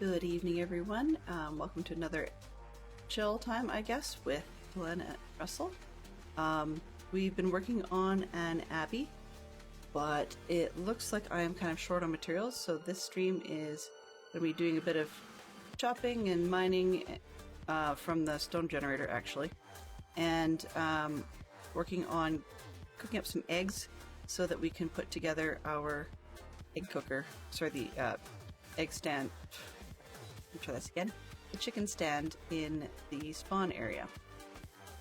Good evening, everyone. Welcome to another chill time, I guess, with Glenn and Russell. We've been working on an abbey, but it looks like I am kind of short on materials, so this stream is going to be doing a bit of chopping and mining from the stone generator, actually, and working on cooking up some eggs so that we can put together our egg cooker. Sorry, the egg stand. Let me try this again. The chicken stand in the spawn area.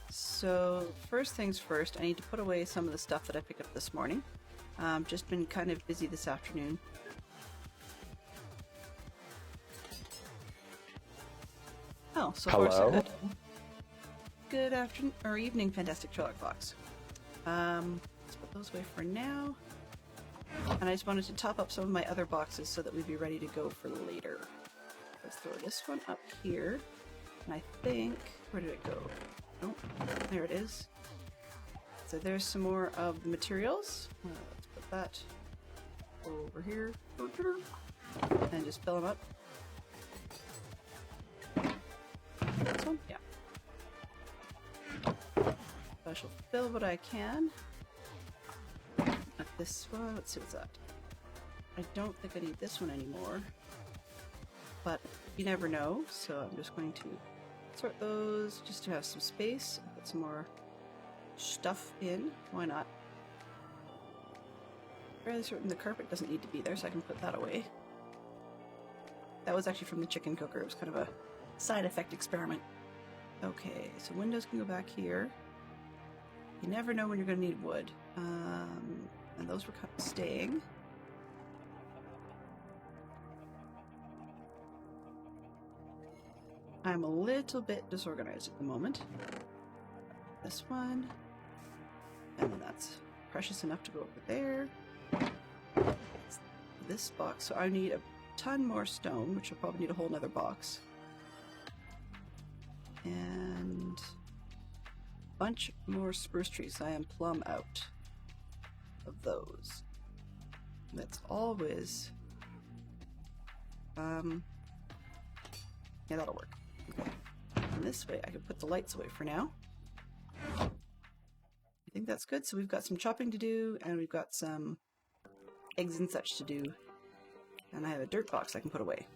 So first things first, I need to put away some of the stuff that I picked up this morning. Just been kind of busy this afternoon. Oh, so far so good. Good afternoon or evening, Fantastic Sherlock Fox. Let's put those away for now. And I just wanted to top up some of my other boxes so that we'd be ready to go for later. Let's throw this one up here. And I think, where did it go? Oh, there it is. So there's some more of the materials. Let's put that over here. And just fill them up. This one? Yeah. I shall fill what I can. Not this one. Let's see what's that. I don't think I need this one anymore. But you never know, so I'm just going to sort those just to have some space. Put some more stuff in. Why not? Fairly certain the carpet doesn't need to be there, so I can put that away. That was actually from the chicken cooker. It was kind of a side effect experiment. Okay, so windows can go back here. You never know when you're going to need wood. And those were kind of staying. I'm a little bit disorganized at the moment. This one. And then that's precious enough to go over there. It's this box. So I need a ton more stone, which will probably need a whole nother box. And a bunch more spruce trees. I am plumb out of those. That's always... yeah, that'll work. Okay. And this way I can put the lights away for now. I think that's good. So we've got some chopping to do, and we've got some eggs and such to do. And I have a dirt box I can put away.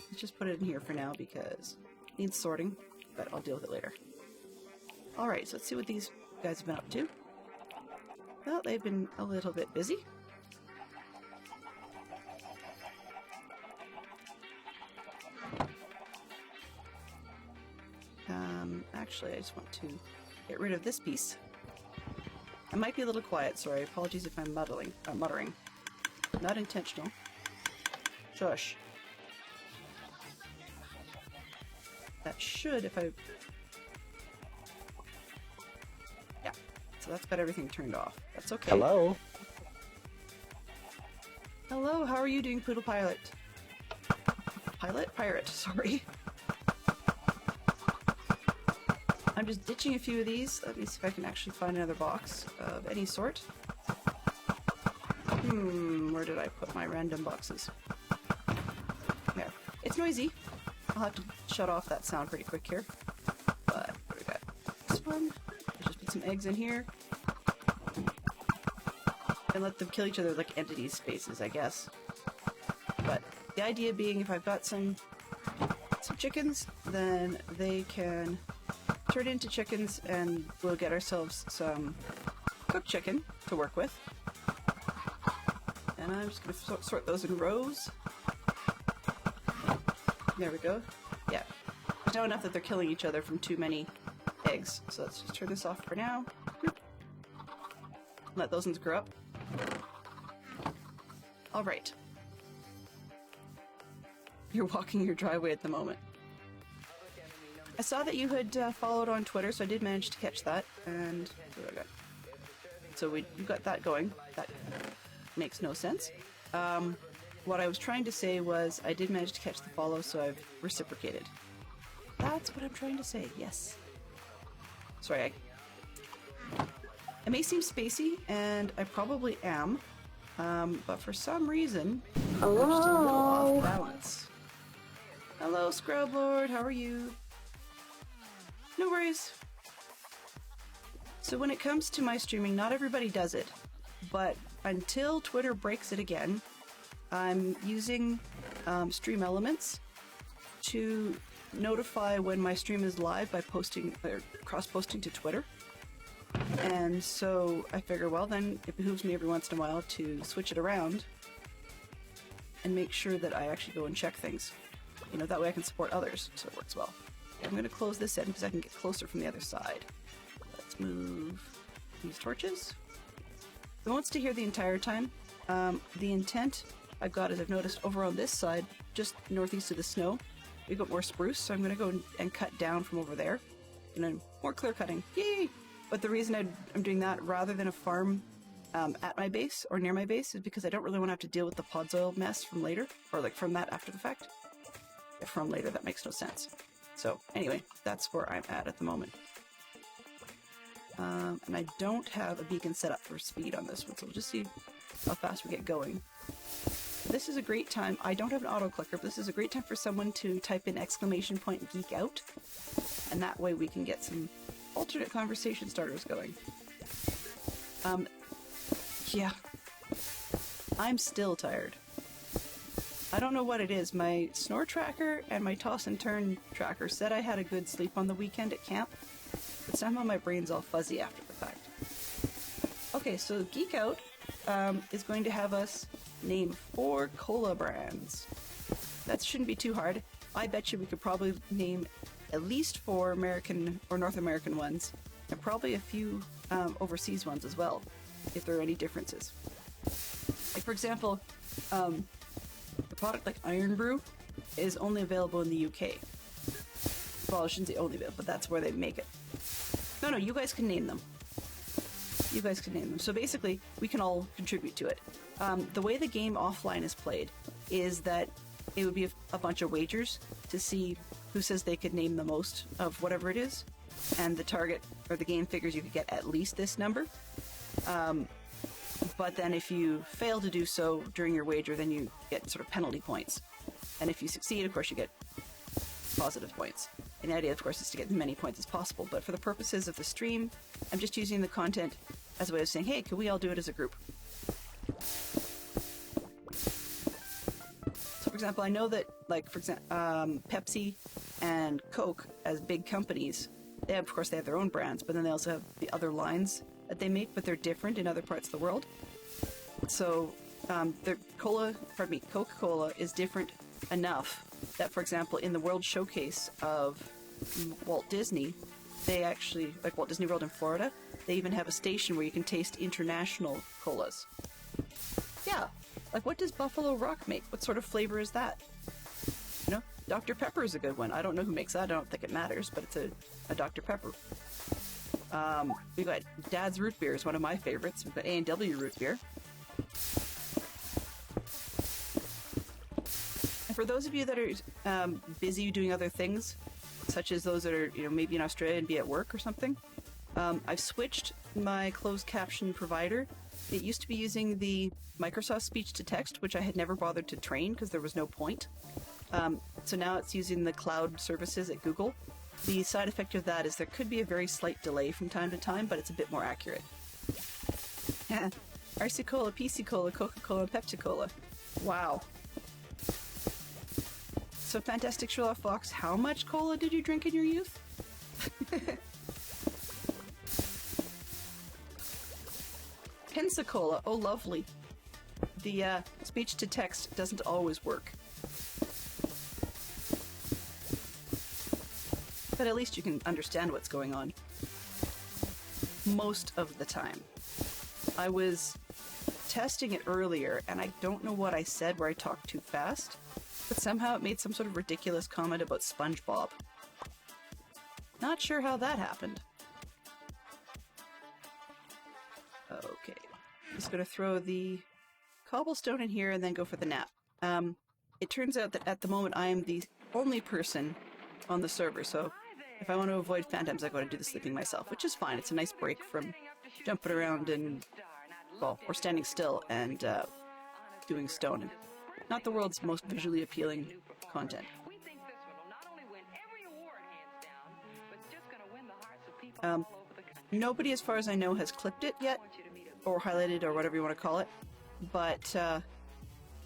Let's just put it in here for now because it needs sorting, but I'll deal with it later. Alright, so let's see what these guys have been up to. Well, they've been a little bit busy. Actually, I just want to get rid of this piece. I might be a little quiet, sorry. Apologies if I'm muttering. Not intentional. Shush. That should, if I... Yeah. So that's got everything turned off. That's okay. Hello? Hello, how are you doing, Poodle Pilot? Pirate, sorry. I'm just ditching a few of these. Let me see if I can actually find another box of any sort. Where did I put my random boxes? There. It's noisy. I'll have to shut off that sound pretty quick here. But what do we got? This one. Let's just put some eggs in here. And let them kill each other like entity spaces, I guess. But the idea being if I've got some chickens, then they can turn into chickens and we'll get ourselves some cooked chicken to work with. And I'm just going to sort those in rows. There we go. Yeah. There's not enough that they're killing each other from too many eggs. So let's just turn this off for now. Let those ones grow up. Alright. You're walking your driveway at the moment. I saw that you had followed on Twitter, so I did manage to catch that, and what do I got? So you got that going. That makes no sense. What I was trying to say was I did manage to catch the follow, so I've reciprocated. That's what I'm trying to say, yes. Sorry, I may seem spacey, and I probably am, But for some reason, I'm just a little off balance. Hello, Scrub Lord, how are you? No worries. So when it comes to my streaming, not everybody does it, but until Twitter breaks it again, I'm using Stream Elements to notify when my stream is live by posting or cross-posting to Twitter. And so I figure, well, then it behooves me every once in a while to switch it around and make sure that I actually go and check things. You know, that way I can support others, so it works well. I'm going to close this in because I can get closer from the other side. Let's move these torches. I won't stay here the entire time. The intent I've got is I've noticed over on this side, just northeast of the snow, we've got more spruce, so I'm going to go and cut down from over there. And then more clear cutting. Yay! But the reason I'm doing that rather than a farm at my base or near my base is because I don't really want to have to deal with the Podsoil mess from later, or like from that after the fact. If from later, that makes no sense. So anyway, that's where I'm at the moment. And I don't have a beacon set up for speed on this one, so we'll just see how fast we get going. This is a great time. I don't have an auto clicker, but this is a great time for someone to type in !geek out, and that way we can get some alternate conversation starters going. Yeah. I'm still tired. I don't know what it is. My snore tracker and my toss and turn tracker said I had a good sleep on the weekend at camp, but somehow my brain's all fuzzy after the fact. Okay, so Geek Out is going to have us name 4 cola brands. That shouldn't be too hard. I bet you we could probably name at least 4 American or North American ones, and probably a few overseas ones as well, if there are any differences. Like, for example, a product like Iron Brew is only available in the UK. Well, I shouldn't say only available, but that's where they make it. No, you guys can name them. You guys can name them. So basically, we can all contribute to it. The way the game offline is played is that it would be a bunch of wagers to see who says they could name the most of whatever it is, and the target or the game figures you could get at least this number. But then if you fail to do so during your wager, then you get sort of penalty points. And if you succeed, of course, you get positive points. And the idea, of course, is to get as many points as possible. But for the purposes of the stream, I'm just using the content as a way of saying, hey, can we all do it as a group? So, for example, I know that, like, for example, Pepsi and Coke, as big companies, they have, of course, they have their own brands, but then they also have the other lines that they make, but they're different in other parts of the world. So, Coca-Cola is different enough that, for example, in the World Showcase of Walt Disney, they actually, like Walt Disney World in Florida, they even have a station where you can taste international colas. Yeah, like what does Buffalo Rock make? What sort of flavor is that? You know, Dr. Pepper is a good one. I don't know who makes that. I don't think it matters, but it's a Dr. Pepper. We've got Dad's Root Beer is one of my favorites. We've got A&W Root Beer. And for those of you that are busy doing other things, such as those that are, you know, maybe in Australia and be at work or something, I've switched my closed caption provider. It used to be using the Microsoft speech to text, which I had never bothered to train because there was no point. So now it's using the cloud services at Google. The side effect of that is there could be a very slight delay from time to time, but it's a bit more accurate. RC Cola, PC Cola, Coca-Cola, and Pepsi Cola. Wow. So, Fantastic Sherlock Fox, how much cola did you drink in your youth? Pensacola, oh lovely. The speech to text doesn't always work. But at least you can understand what's going on. Most of the time. I was testing it earlier, and I don't know what I said where I talked too fast, but somehow it made some sort of ridiculous comment about SpongeBob. Not sure how that happened. Okay. I'm just going to throw the cobblestone in here and then go for the nap. It turns out that at the moment I am the only person on the server, so if I want to avoid phantoms, I go to do the sleeping myself, which is fine. It's a nice break from jumping around and well, or standing still and doing stone. And not the world's most visually appealing content. Nobody, as far as I know, has clipped it yet, or highlighted, or whatever you want to call it. But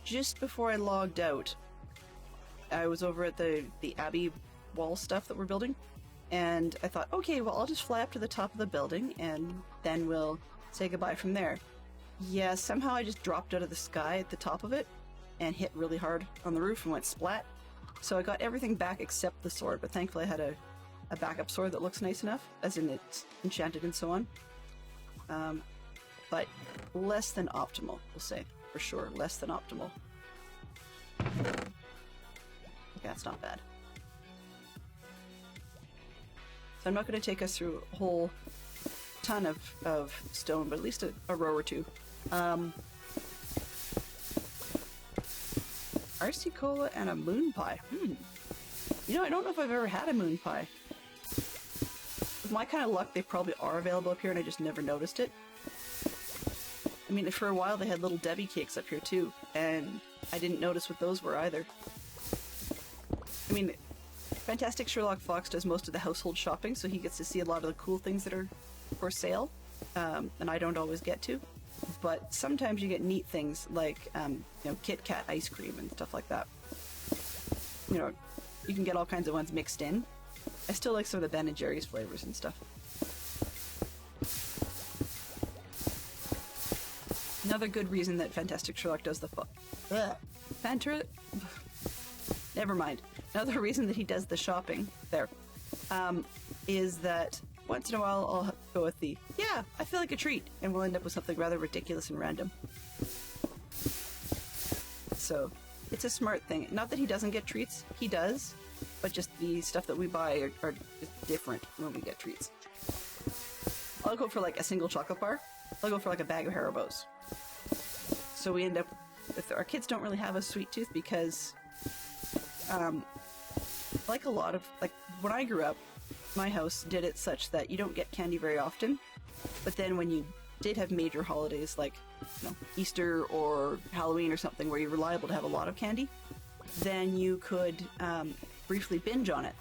just before I logged out, I was over at the Abbey wall stuff that we're building, and I thought, okay, well, I'll just fly up to the top of the building, and then we'll say goodbye from there. Yeah, somehow I just dropped out of the sky at the top of it, and hit really hard on the roof and went splat. So I got everything back except the sword, but thankfully I had a backup sword that looks nice enough, as in it's enchanted and so on. But less than optimal, we'll say, for sure, less than optimal. Yeah, it's not bad. So I'm not going to take us through a whole ton of stone, but at least a row or two. RC Cola and a moon pie. You know, I don't know if I've ever had a moon pie. With my kind of luck, they probably are available up here and I just never noticed it. I mean, for a while they had little Debbie cakes up here too, and I didn't notice what those were either. I mean, Fantastic Sherlock Fox does most of the household shopping, so he gets to see a lot of the cool things that are for sale, and I don't always get to. But sometimes you get neat things like, you know, Kit Kat ice cream and stuff like that. You know, you can get all kinds of ones mixed in. I still like some of the Ben & Jerry's flavors and stuff. Another good reason that Fantastic Sherlock does the never mind. Another reason that he does the shopping there is that once in a while I'll go with the, yeah, I feel like a treat, and we'll end up with something rather ridiculous and random. So it's a smart thing. Not that he doesn't get treats, he does, but just the stuff that we buy are just different when we get treats. I'll go for like a single chocolate bar. I'll go for like a bag of Haribos. So we end up with, our kids don't really have a sweet tooth because like a lot of, like when I grew up, my house did it such that you don't get candy very often, but then when you did have major holidays like, you know, Easter or Halloween or something where you're reliable to have a lot of candy, then you could briefly binge on it.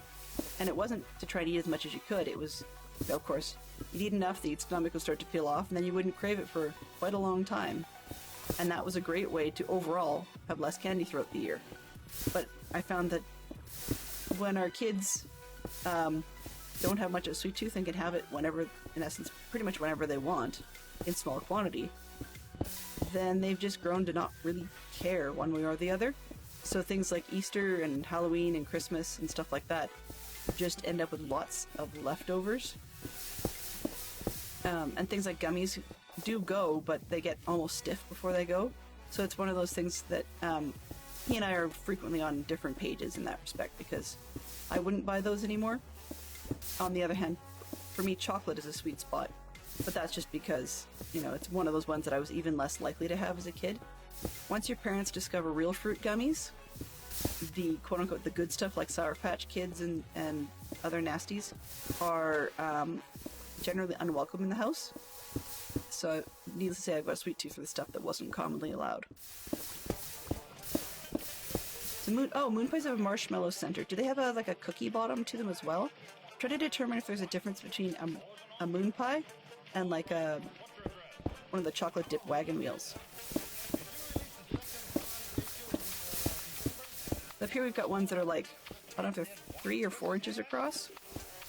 And it wasn't to try to eat as much as you could, it was, of course, you'd eat enough that your stomach would start to peel off, and then you wouldn't crave it for quite a long time. And that was a great way to overall have less candy throughout the year. But I found that when our kids don't have much of a sweet tooth and can have it whenever, in essence, pretty much whenever they want, in small quantity, then they've just grown to not really care one way or the other. So things like Easter and Halloween and Christmas and stuff like that just end up with lots of leftovers. And things like gummies do go, but they get almost stiff before they go. So it's one of those things that he and I are frequently on different pages in that respect, because I wouldn't buy those anymore. On the other hand, for me, chocolate is a sweet spot, but that's just because, you know, it's one of those ones that I was even less likely to have as a kid. Once your parents discover real fruit gummies, the quote-unquote the good stuff like Sour Patch Kids and other nasties are generally unwelcome in the house. So needless to say, I've got a sweet tooth for the stuff that wasn't commonly allowed. So moon pies have a marshmallow center. Do they have like a cookie bottom to them as well? Try to determine if there's a difference between a moon pie and like one of the chocolate dip wagon wheels. Up here we've got ones that are like, I don't know if they're 3 or 4 inches across,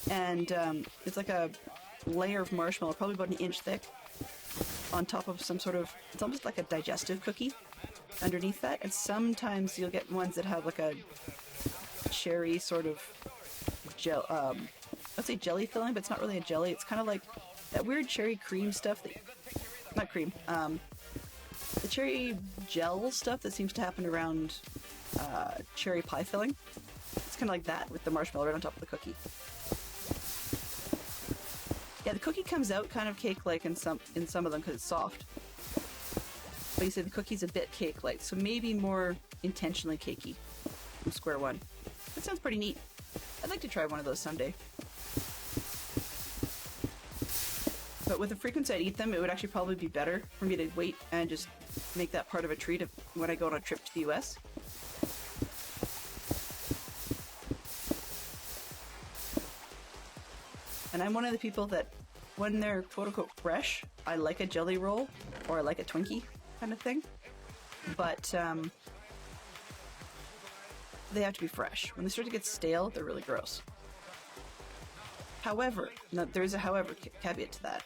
and it's like a layer of marshmallow, probably about 1 inch thick, on top of some sort of, it's almost like a digestive cookie underneath that. And sometimes you'll get ones that have like a cherry sort of gel, let's say jelly filling, but it's not really a jelly. It's kind of like that weird cherry cream stuff that, not cream, the cherry gel stuff that seems to happen around cherry pie filling. It's kind of like that with the marshmallow right on top of the cookie. Yeah, the cookie comes out kind of cake-like in some of them because it's soft. But you said the cookie's a bit cake-like, so maybe more intentionally cakey from square one. That sounds pretty neat. I'd like to try one of those someday. But with the frequency I'd eat them, it would actually probably be better for me to wait and just make that part of a treat when I go on a trip to the US. And I'm one of the people that, when they're quote-unquote fresh, I like a jelly roll, or I like a Twinkie kind of thing. But they have to be fresh. When they start to get stale, they're really gross. However, no, there's a however caveat to that.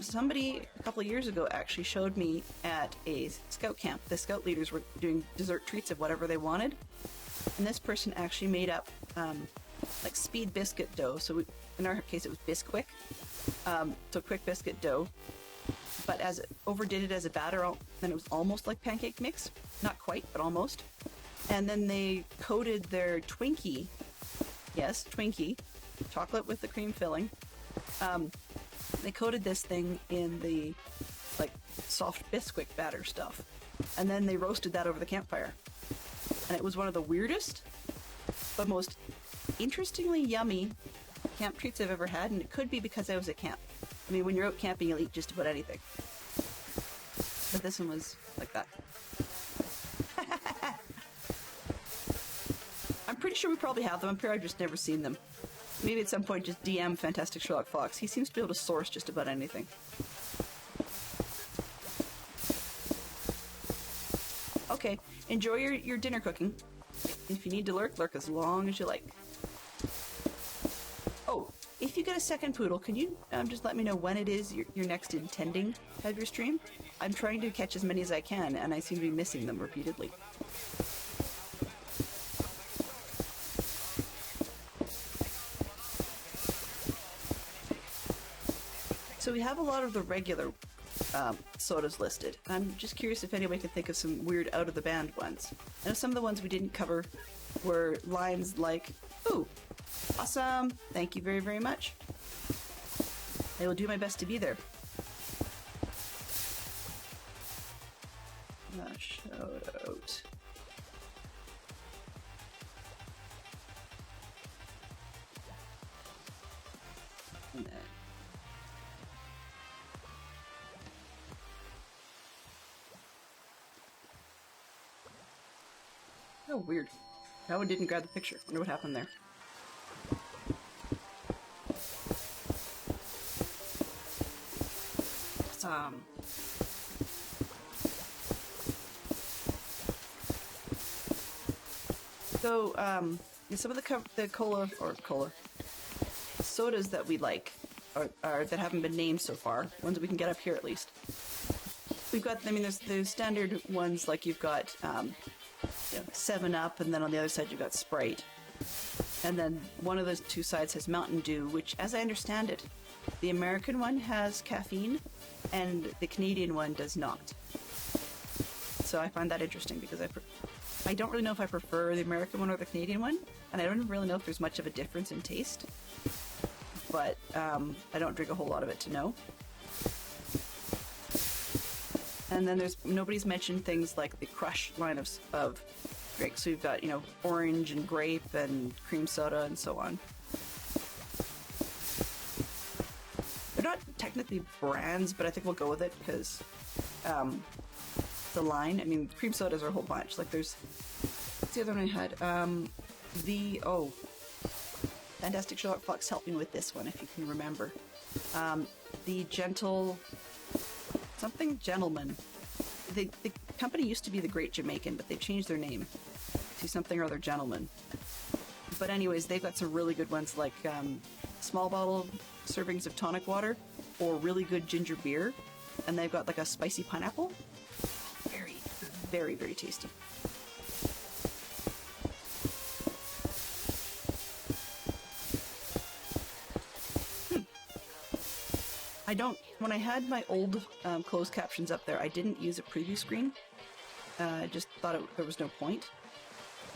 Somebody a couple of years ago actually showed me at a scout camp. The scout leaders were doing dessert treats of whatever they wanted. And this person actually made up like speed biscuit dough. So in our case, it was Bisquick. So quick biscuit dough. But as it overdid it as a batter, then it was almost like pancake mix. Not quite, but almost. And then they coated their Twinkie. Yes, Twinkie. Chocolate with the cream filling. They coated this thing in the like soft Bisquick batter stuff, and then they roasted that over the campfire. And it was one of the weirdest, but most interestingly yummy camp treats I've ever had, and it could be because I was at camp. I mean, when you're out camping, you'll eat just about anything. But this one was like that. I'm pretty sure we probably have them up here, I've just never seen them. Maybe at some point just DM Fantastic Sherlock Fox. He seems to be able to source just about anything. Okay, enjoy your dinner cooking. If you need to lurk, lurk as long as you like. Oh, if you get a second poodle, can you just let me know when it is you're next intending to have your stream? I'm trying to catch as many as I can, and I seem to be missing them repeatedly. So we have a lot of the regular sodas listed. I'm just curious if anybody can think of some weird out-of-the-band ones. I know some of the ones we didn't cover were lines like, "Ooh, awesome, thank you very, very much. I will do my best to be there." Shout out. And then oh, weird. That one didn't grab the picture. Wonder what happened there. Awesome. So, some of the cola sodas that we like are that haven't been named so far, ones that we can get up here at least. We've got, I mean, there's standard ones like you've got 7-Up, and then on the other side you've got Sprite. And then one of those two sides has Mountain Dew, which, as I understand it, the American one has caffeine, and the Canadian one does not. So I find that interesting because I don't really know if I prefer the American one or the Canadian one, and I don't really know if there's much of a difference in taste. But I don't drink a whole lot of it to know. And then nobody's mentioned things like the Crush line of drinks. So you've got, orange and grape and cream soda and so on. They're not technically brands, but I think we'll go with it because the line, I mean, cream sodas are a whole bunch. Like what's the other one I had? Fantastic Sherlock Fox helped me with this one, if you can remember. The Gentle... something Gentleman. The company used to be the Great Jamaican, but they've changed their name to something or other Gentleman. But anyways, they've got some really good ones like small bottle servings of tonic water or really good ginger beer. And they've got like a spicy pineapple. Very, very, very tasty. When I had my old closed captions up there, I didn't use a preview screen. I just thought there was no point.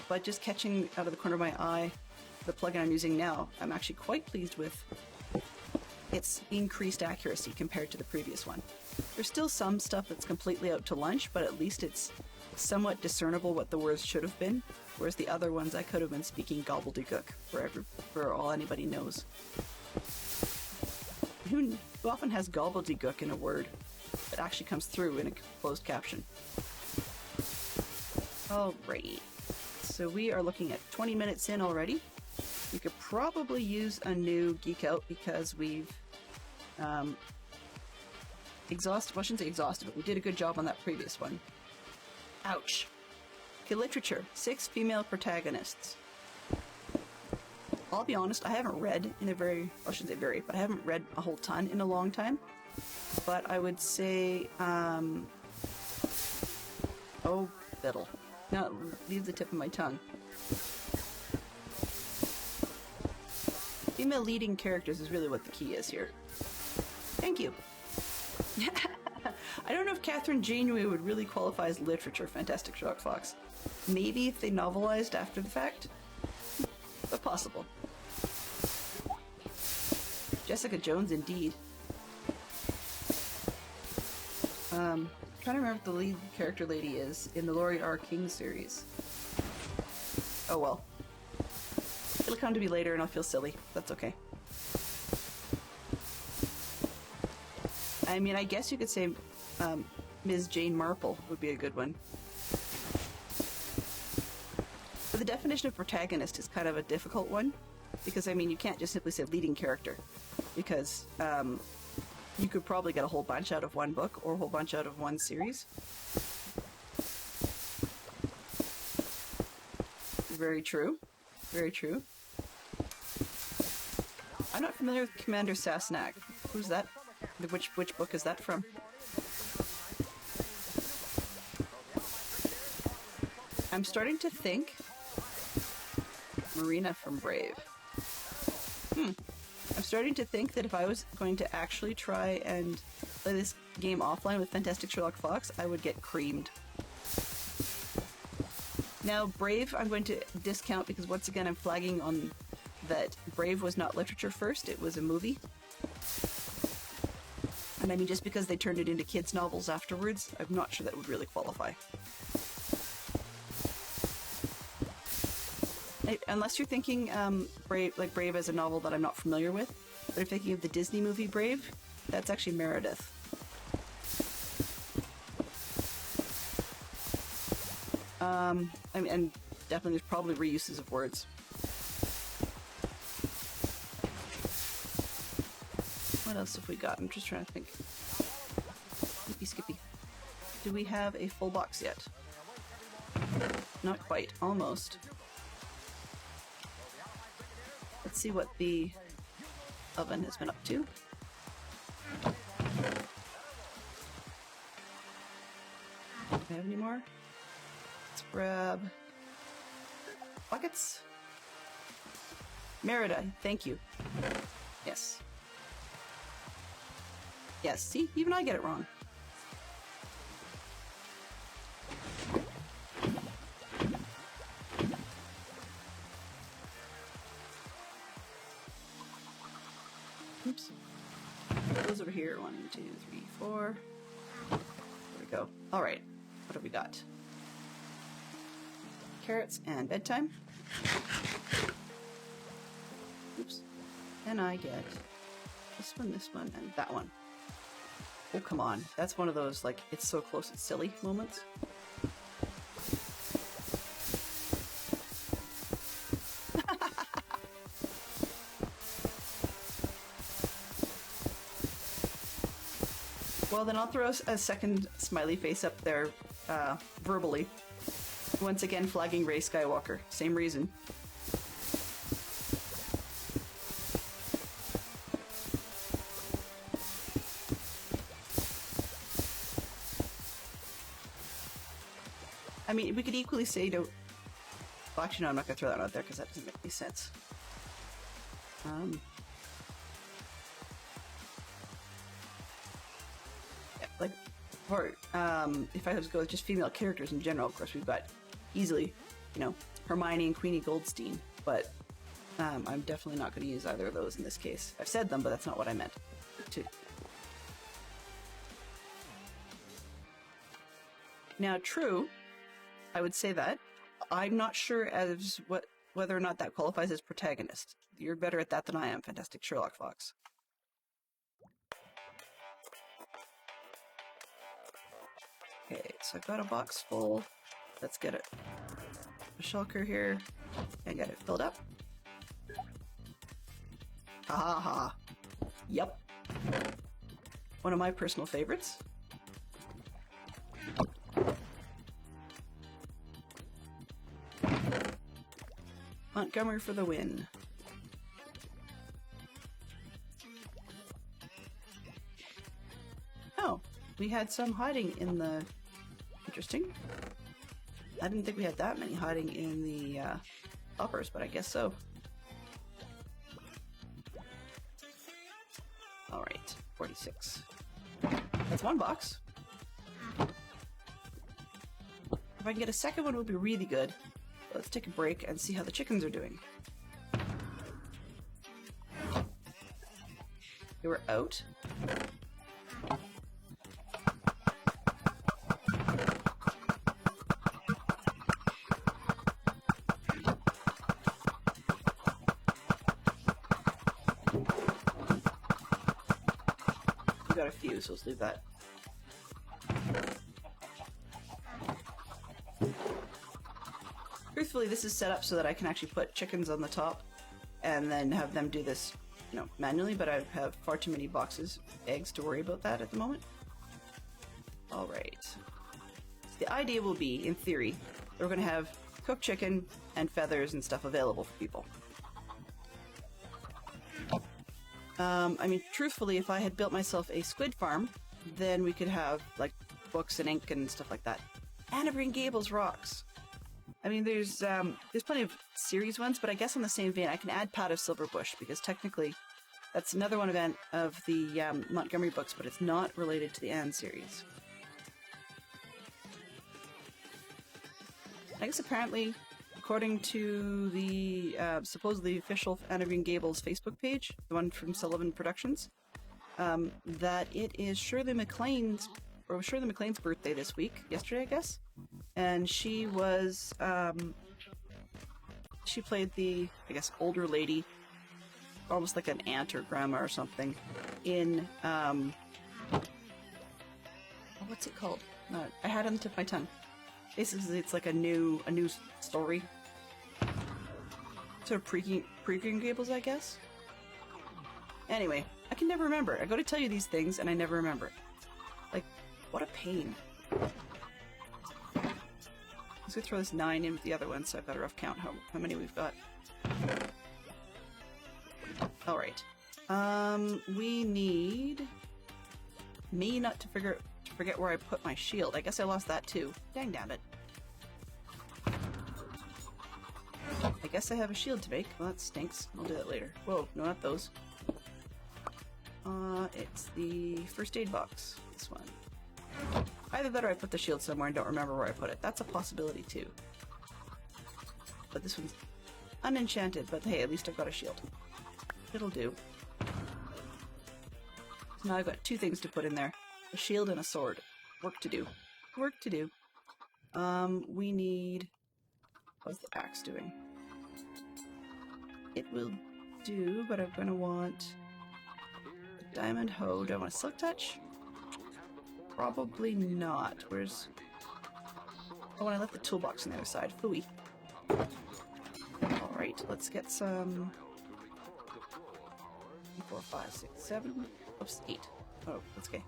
But just catching out of the corner of my eye the plugin I'm using now, I'm actually quite pleased with its increased accuracy compared to the previous one. There's still some stuff that's completely out to lunch, but at least it's somewhat discernible what the words should have been, whereas the other ones I could have been speaking gobbledygook for all anybody knows. who often has gobbledygook in a word that actually comes through in a closed caption. Alright, so we are looking at 20 minutes in already. We could probably use a new geek out because we've exhausted, well, I shouldn't say exhausted, but we did a good job on that previous one. Ouch. Okay, literature. 6 female protagonists. I'll be honest, I haven't read in a very, well, I shouldn't say very, but I haven't read a whole ton in a long time. But I would say, oh, fiddle. Now, leave the tip of my tongue. Female leading characters is really what the key is here. Thank you. I don't know if Catherine Janeway would really qualify as literature, Fantastic Sherlock Fox. Maybe if they novelized after the fact, but possible. Jessica Jones, indeed. Trying to remember what the lead character lady is in the Laurie R. King series. Oh well. It'll come to me later and I'll feel silly. That's okay. I mean, I guess you could say Ms. Jane Marple would be a good one. But the definition of protagonist is kind of a difficult one, because, I mean, you can't just simply say leading character, because you could probably get a whole bunch out of one book or a whole bunch out of one series. Very true. Very true. I'm not familiar with Commander Sassenach. Who's that? Which book is that from? I'm starting to think Marina from Brave. I'm starting to think that if I was going to actually try and play this game offline with Fantastic Sherlock Fox, I would get creamed. Now, Brave I'm going to discount because once again I'm flagging on that Brave was not literature first, it was a movie. And I mean, just because they turned it into kids' novels afterwards, I'm not sure that would really qualify. Unless you're thinking Brave as a novel that I'm not familiar with, but if you're thinking of the Disney movie Brave, that's actually Meredith. I mean, and definitely there's probably reuses of words. What else have we got? I'm just trying to think. Skippy. Do we have a full box yet? Not quite. Almost. Let's see what the oven has been up to. Do we have any more? Let's grab buckets. Merida, thank you. Yes. Yes, see? Even I get it wrong. Oops. Those over here. 1, 2, 3, 4. There we go. Alright. What have we got? Carrots and bedtime. Oops. And I get this one, and that one. Oh, come on. That's one of those, like, it's so close it's silly moments. Well, then I'll throw a second smiley face up there, verbally. Once again, flagging Rey Skywalker. Same reason. I mean, we could equally say to... Well, actually, no, I'm not going to throw that out there because that doesn't make any sense. Yeah, like, or, if I was to go with just female characters in general, of course, we've got easily, you know, Hermione and Queenie Goldstein, but I'm definitely not going to use either of those in this case. I've said them, but that's not what I meant to. Now, true, I would say that. I'm not sure as whether or not that qualifies as protagonist. You're better at that than I am, Fantastic Sherlock Fox. Okay, so I got a box full. Let's get a shulker here and get it filled up. Ha ha ha. Yep. One of my personal favorites. Montgomery for the win. Oh, we had some hiding in the... Interesting. I didn't think we had that many hiding in the uppers, but I guess so. Alright, 46. That's one box. If I can get a second one, it would be really good. Let's take a break and see how the chickens are doing. They were out. We got a few, so let's leave that. Truthfully, this is set up so that I can actually put chickens on the top and then have them do this, you know, manually, but I have far too many boxes, eggs to worry about that at the moment. Alright. So the idea will be, in theory, we're going to have cooked chicken and feathers and stuff available for people. I mean, truthfully, if I had built myself a squid farm, then we could have, like, books and ink and stuff like that. Anne of Green Gables rocks! I mean, there's plenty of series ones, but I guess in the same vein, I can add Pat of Silverbush, because technically that's another one of the Montgomery books, but it's not related to the Anne series. I guess apparently, according to the supposedly official Anne of Green Gables Facebook page, the one from Sullivan Productions, that it is Shirley MacLaine's birthday this week, yesterday I guess, and she was, she played the, I guess, older lady, almost like an aunt or grandma or something, in, what's it called? I had it on the tip of my tongue. Basically, it's like a new story. Sort of pre-Green Gables, I guess? Anyway, I can never remember. I go to tell you these things, and I never remember it. Like, what a pain. Let's go throw this 9 in with the other one, so I've got a rough count how many we've got. Alright. We need... me not to forget where I put my shield. I guess I lost that too. Dang damn it. I guess I have a shield to make. Well, that stinks. I'll do that later. Whoa, no, not those. It's the first aid box. This one. Either that or I put the shield somewhere and don't remember where I put it. That's a possibility too. But this one's unenchanted, but hey, at least I've got a shield. It'll do. So now I've got 2 things to put in there. A shield and a sword. Work to do. Work to do. We need... How's the axe doing? It will do, but I'm gonna want a diamond hoe. Do I want a silk touch? Probably not. Where's... Oh, and I left the toolbox on the other side. Phooey. Alright, let's get some... 4, 5, 6, 7... Oops, 8. Oh, that's okay.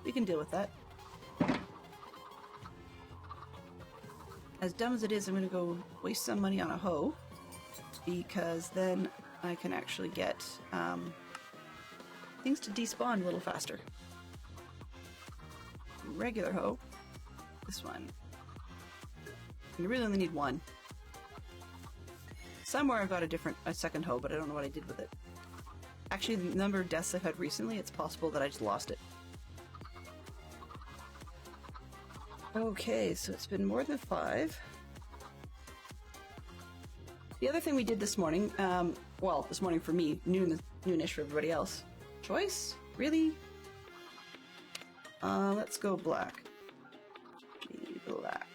We can deal with that. As dumb as it is, I'm going to go waste some money on a hoe, because then I can actually get things to despawn a little faster. Regular hoe. This one. You really only need 1. Somewhere I've got a second hoe, but I don't know what I did with it. Actually, the number of deaths I've had recently, it's possible that I just lost it. Okay, so it's been more than 5. The other thing we did this morning, well, this morning for me, noonish for everybody else. Choice? Really? Let's go black. Black.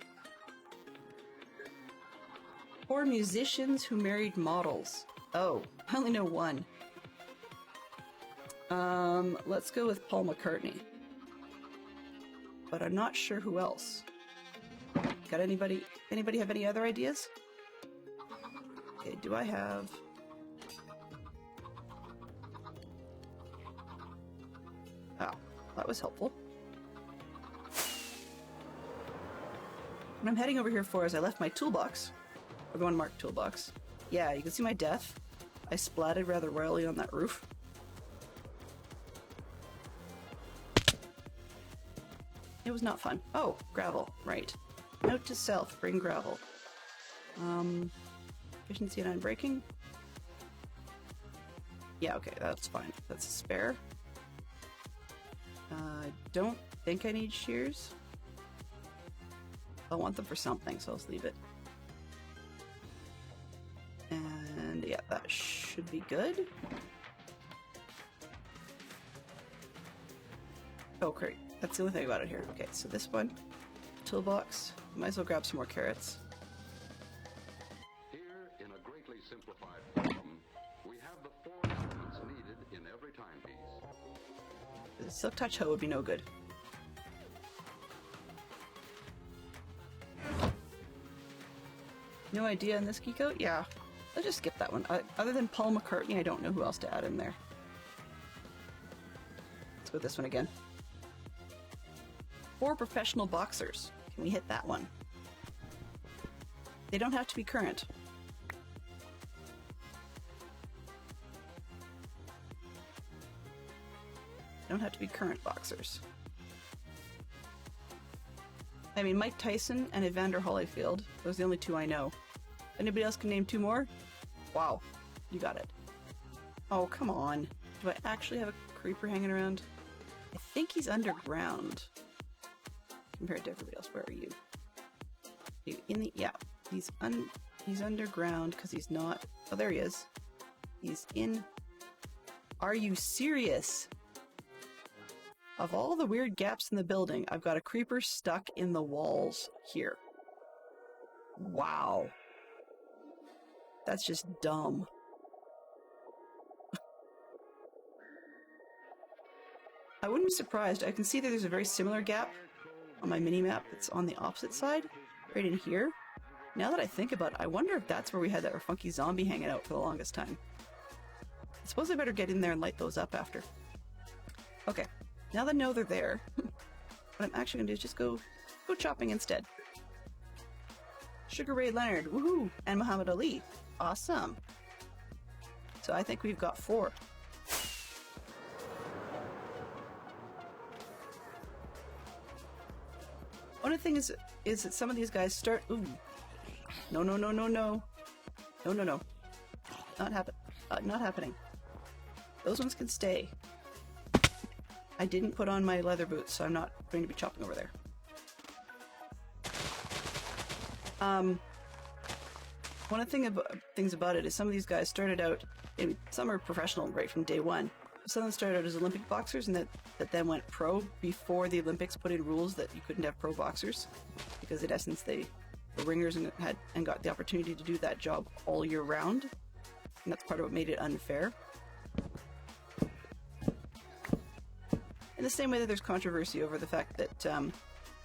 4 musicians who married models. Oh, I only know 1. Let's go with Paul McCartney. but I'm not sure who else. Got anybody have any other ideas? Okay, do I have... Oh, that was helpful. What I'm heading over here for is I left my toolbox. Or the one marked toolbox. Yeah, you can see my death. I splatted rather royally on that roof. It was not fun. Oh, gravel, right. Note to self, bring gravel. Efficiency and unbreaking. Yeah, okay, that's fine. That's a spare. I don't think I need shears. I want them for something, so let's leave it. And yeah, that should be good. Oh, great. That's the only thing about it here. Okay, so this one, toolbox. Might as well grab some more carrots. Here, in a greatly simplified form, we have the 4 elements needed in every timepiece. The silk touch hoe would be no good. No idea in this key code? Yeah. Let's just skip that one. Other than Paul McCartney, I don't know who else to add in there. Let's go with this one again. 4 professional boxers. Can we hit that one? They don't have to be current. They don't have to be current boxers. I mean, Mike Tyson and Evander Holyfield. Those are the only 2 I know. Anybody else can name 2 more? Wow, you got it. Oh, come on. Do I actually have a creeper hanging around? I think he's underground. Compared to everybody else, where are you? You in the... yeah. He's underground because he's not... oh, there he is. He's in... Are you serious? Of all the weird gaps in the building, I've got a creeper stuck in the walls here. Wow. That's just dumb. I wouldn't be surprised. I can see that there's a very similar gap on my mini-map that's on the opposite side, right in here. Now that I think about it, I wonder if that's where we had that funky zombie hanging out for the longest time. I suppose I better get in there and light those up after. Okay, now that I know they're there, what I'm actually gonna do is just go chopping instead. Sugar Ray Leonard, woohoo! And Muhammad Ali. Awesome. So I think we've got 4. One of the things is that some of these guys start... ooh. No, no, no, no, no. No, no, no. Not happening. Those ones can stay. I didn't put on my leather boots, so I'm not going to be chopping over there. One of the things about it is some of these guys started out... some are professional right from day one. Some of them started out as Olympic boxers and that then went pro before the Olympics put in rules that you couldn't have pro boxers. Because in essence they were ringers and got the opportunity to do that job all year round. And that's part of what made it unfair. In the same way that there's controversy over the fact that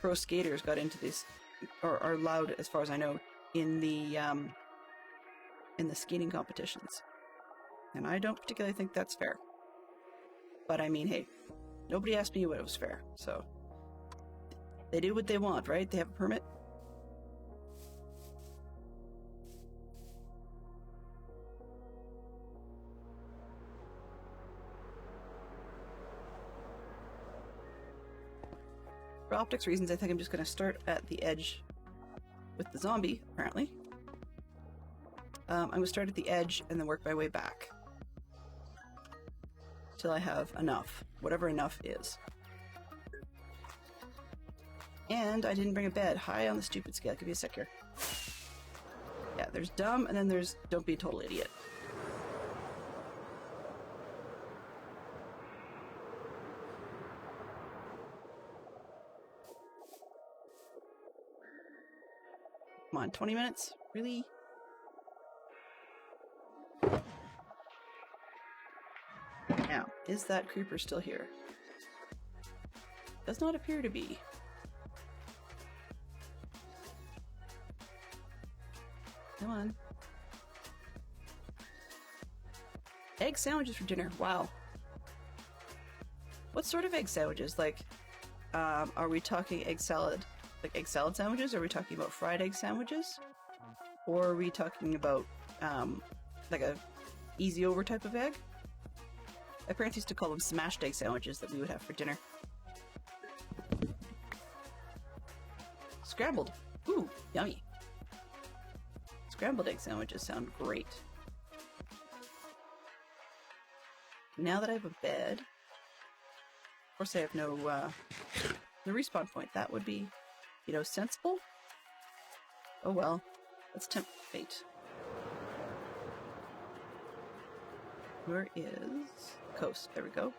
pro skaters got into this, or are allowed, as far as I know, in the skating competitions. And I don't particularly think that's fair. But I mean, hey, nobody asked me what was fair, so they do what they want, right? They have a permit. For optics reasons, I think I'm just going to start at the edge with the zombie, apparently. I'm going to start at the edge and then work my way back. Till I have enough, whatever enough is. And I didn't bring a bed. High on the stupid scale. Give me a sec here. Yeah, there's dumb, and then there's don't be a total idiot. Come on, 20 minutes? Really? Now, is that creeper still here? Does not appear to be. Come on. Egg sandwiches for dinner. Wow. What sort of egg sandwiches? Like, are we talking egg salad? Like egg salad sandwiches? Are we talking about fried egg sandwiches? Or are we talking about, like a easy over type of egg? My parents used to call them smashed egg sandwiches that we would have for dinner. Scrambled. Ooh, yummy. Scrambled egg sandwiches sound great. Now that I have a bed, of course I have no respawn point. That would be, you know, sensible. Oh well, let's tempt fate. Where is coast? There we go.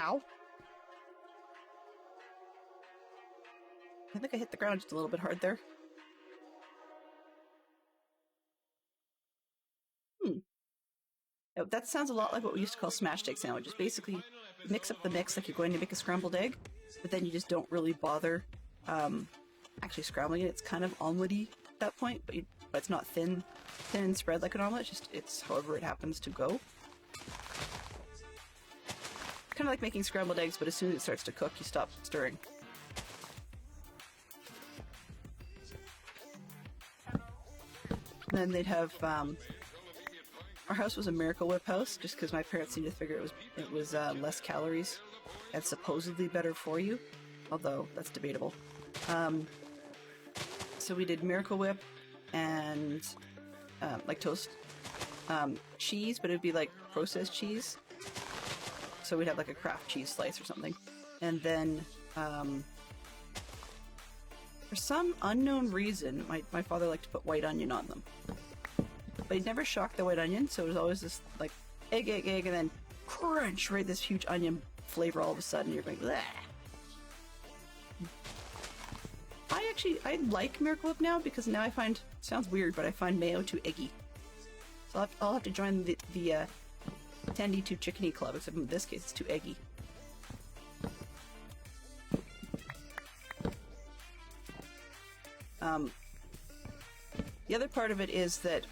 Ow. I think I hit the ground just a little bit hard there. Now, that sounds a lot like what we used to call smashed egg sandwiches. Basically, you mix up the mix like you're going to make a scrambled egg, but then you just don't really bother actually scrambling it. It's kind of omelette-y at that point, but it's not thin and spread like an omelet. It's however it happens to go. Kind of like making scrambled eggs, but as soon as it starts to cook, you stop stirring. Then they'd have our house was a Miracle Whip house, just because my parents seemed to figure it was less calories and supposedly better for you, although that's debatable. So we did Miracle Whip and like toast, cheese, but it'd be like processed cheese. So we'd have like a Kraft cheese slice or something, and then for some unknown reason, my father liked to put white onion on them. But he'd never shocked the white onion, so it was always this, like, egg, and then crunch, right? This huge onion flavor all of a sudden. You're going, bleh. I like Miracle Whip now, because now I find, sounds weird, but I find mayo too eggy. So I'll have to join the 10D2 Chickeny Club, except in this case it's too eggy. The other part of it is that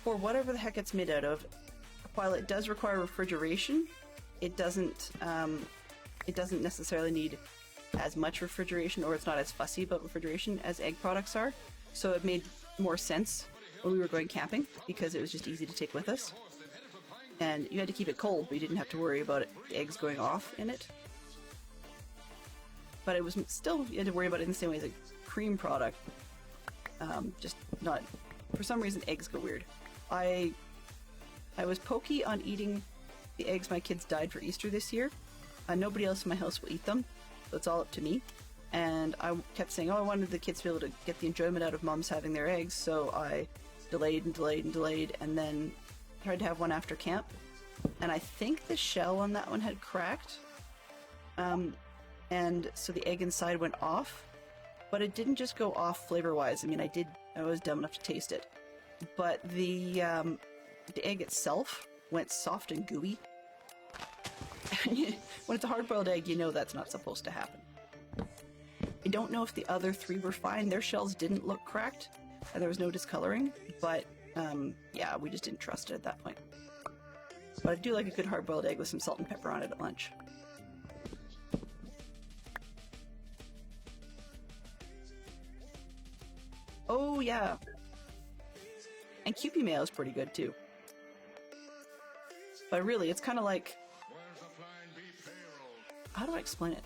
for whatever the heck it's made out of, while it does require refrigeration, it doesn't necessarily need as much refrigeration, or it's not as fussy about refrigeration as egg products are. So it made more sense when we were going camping, because it was just easy to take with us. And you had to keep it cold, but you didn't have to worry about the eggs going off in it. But it was still, you had to worry about it in the same way as a cream product. Just not, for some reason eggs go weird. I was pokey on eating the eggs my kids dyed for Easter this year. Nobody else in my house will eat them, so it's all up to me. And I kept saying, oh, I wanted the kids to be able to get the enjoyment out of moms having their eggs, so I delayed, and then tried to have one after camp. And I think the shell on that one had cracked. And so the egg inside went off. But it didn't just go off flavor-wise. I mean, I was dumb enough to taste it. But the egg itself went soft and gooey. When it's a hard-boiled egg, you know that's not supposed to happen. I don't know if the other three were fine. Their shells didn't look cracked, and there was no discoloring. But, yeah, we just didn't trust it at that point. But I do like a good hard-boiled egg with some salt and pepper on it at lunch. Oh, yeah. And Kewpie mayo is pretty good, too. But really, it's kind of like... How do I explain it?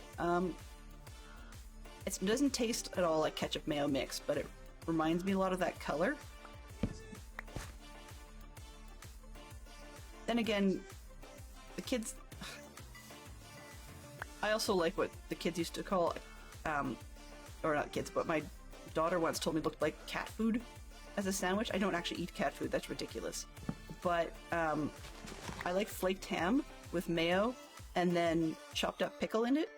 It doesn't taste at all like ketchup mayo mix, but it reminds me a lot of that color. Then again, the kids... I also like what the kids used to call... or not kids, but my daughter once told me it looked like cat food as a sandwich. I don't actually eat cat food, that's ridiculous. But I like flaked ham with mayo and then chopped up pickle in it.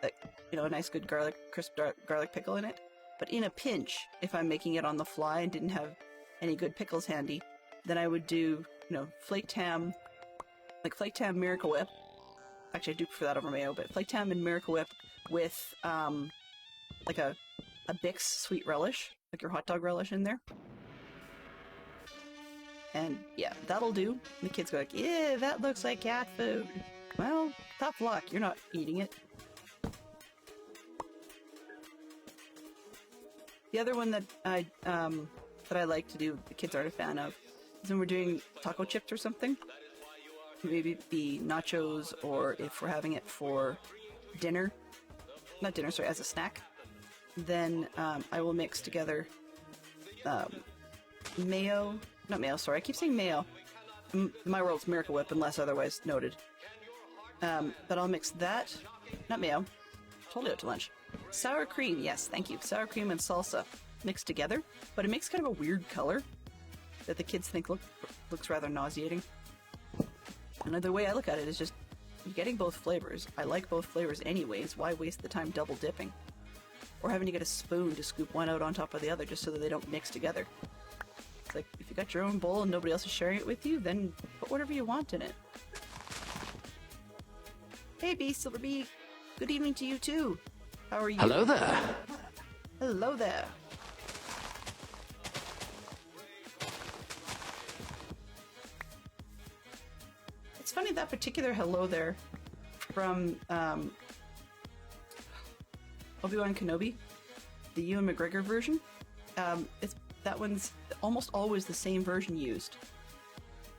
Like, you know, a nice good crisp garlic pickle in it. But in a pinch, if I'm making it on the fly and didn't have any good pickles handy, then I would do, you know, flaked ham, like flaked ham Miracle Whip. Actually, I do prefer that over mayo, but flaked ham and Miracle Whip with like a Bix sweet relish, like your hot dog relish in there. And yeah, that'll do. And the kids go like, yeah, that looks like cat food. Well, tough luck, you're not eating it. The other one that I like to do, the kids aren't a fan of, is when we're doing taco chips or something. Maybe it be nachos, or if we're having it for dinner, not dinner, sorry, as a snack, then I will mix together mayo, not mayo, sorry, I keep saying mayo. My world's Miracle Whip, unless otherwise noted. But I'll mix that, not mayo, totally out to lunch. Sour cream, yes, thank you. Sour cream and salsa mixed together, but it makes kind of a weird color that the kids think looks rather nauseating. And the way I look at it is just, you're getting both flavors. I like both flavors anyways. Why waste the time double dipping? Or having to get a spoon to scoop one out on top of the other just so that they don't mix together. It's like, if you got your own bowl and nobody else is sharing it with you, then put whatever you want in it. Hey Bee, Silver Bee, good evening to you too. How are you? Hello there. Hello there. It's funny, that particular hello there from Obi-Wan Kenobi, the Ewan McGregor version. That one's almost always the same version used.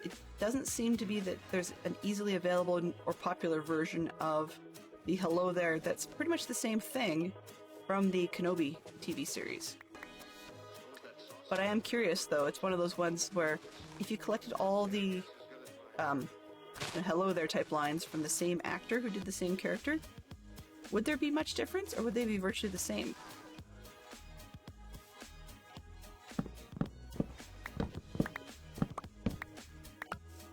It doesn't seem to be that there's an easily available or popular version of the hello there that's pretty much the same thing from the Kenobi TV series. But I am curious, though. It's one of those ones where if you collected all the hello there type lines from the same actor who did the same character, would there be much difference, or would they be virtually the same?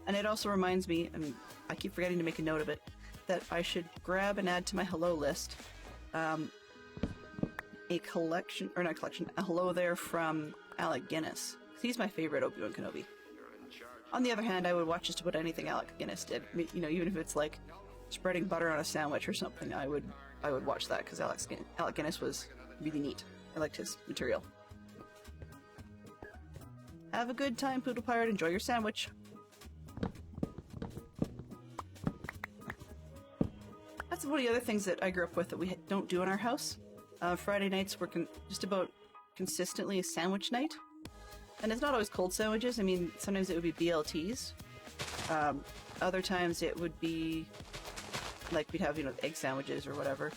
And it also reminds me, and I keep forgetting to make a note of it, that I should grab and add to my hello list a collection, or not collection, a hello there from Alec Guinness. He's my favorite Obi-Wan Kenobi. On the other hand, I would watch just about anything Alec Guinness did. You know, even if it's like spreading butter on a sandwich or something, I would watch that, because Alec Guinness was really neat. I liked his material. Have a good time, Poodle Pirate. Enjoy your sandwich. That's one of the other things that I grew up with that we don't do in our house. Friday nights were just about consistently a sandwich night. And it's not always cold sandwiches. I mean, sometimes it would be BLTs. Other times it would be, like, we'd have, egg sandwiches or whatever.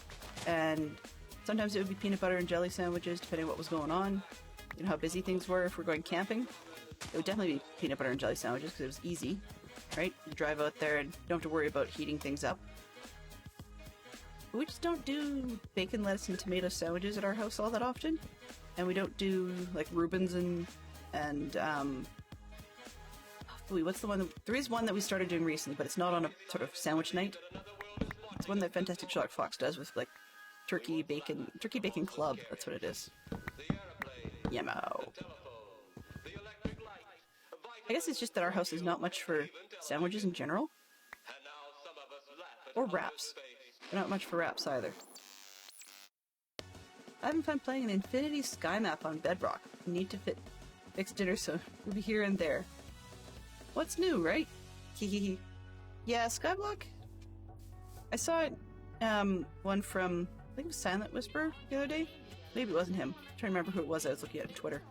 And sometimes it would be peanut butter and jelly sandwiches, depending on what was going on. You know how busy things were. If we're going camping, it would definitely be peanut butter and jelly sandwiches because it was easy, right? You drive out there and don't have to worry about heating things up. We just don't do bacon, lettuce, and tomato sandwiches at our house all that often. And we don't do, like, Reubens and what's the one? There is one that we started doing recently, but it's not on a sort of sandwich night. It's one that Fantastic Sherlock Fox does with, like, turkey bacon club. That's what it is. Yamo. I guess it's just that our house is not much for sandwiches in general. Or wraps. But not much for wraps either. I'm having fun playing an infinity sky map on Bedrock. Need to fix dinner, so we'll be here and there. What's new, right? Hehehe. Yeah, Skyblock. I saw it, one from, I think it was Silent Whisper the other day. Maybe it wasn't him. I'm trying to remember who it was I was looking at on Twitter.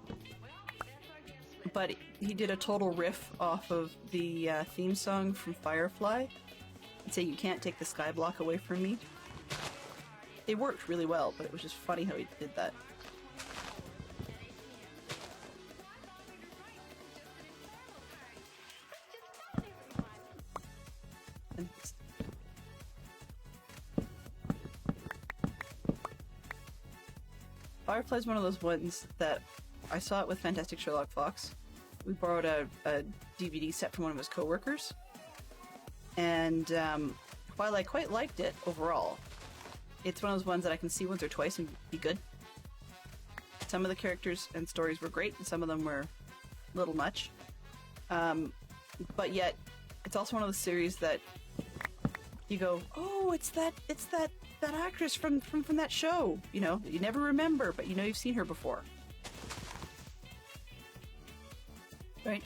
But he did a total riff off of the theme song from Firefly. And say, you can't take the Skyblock away from me. It worked really well, but it was just funny how he did that. And Firefly's one of those ones that I saw it with Fantastic Sherlock Fox. We borrowed a DVD set from one of his coworkers. And while I quite liked it overall, it's one of those ones that I can see once or twice and be good. Some of the characters and stories were great, and some of them were a little much. But yet, it's also one of the series that you go, oh, it's that actress from that show, you know, you never remember, but you know you've seen her before. Right?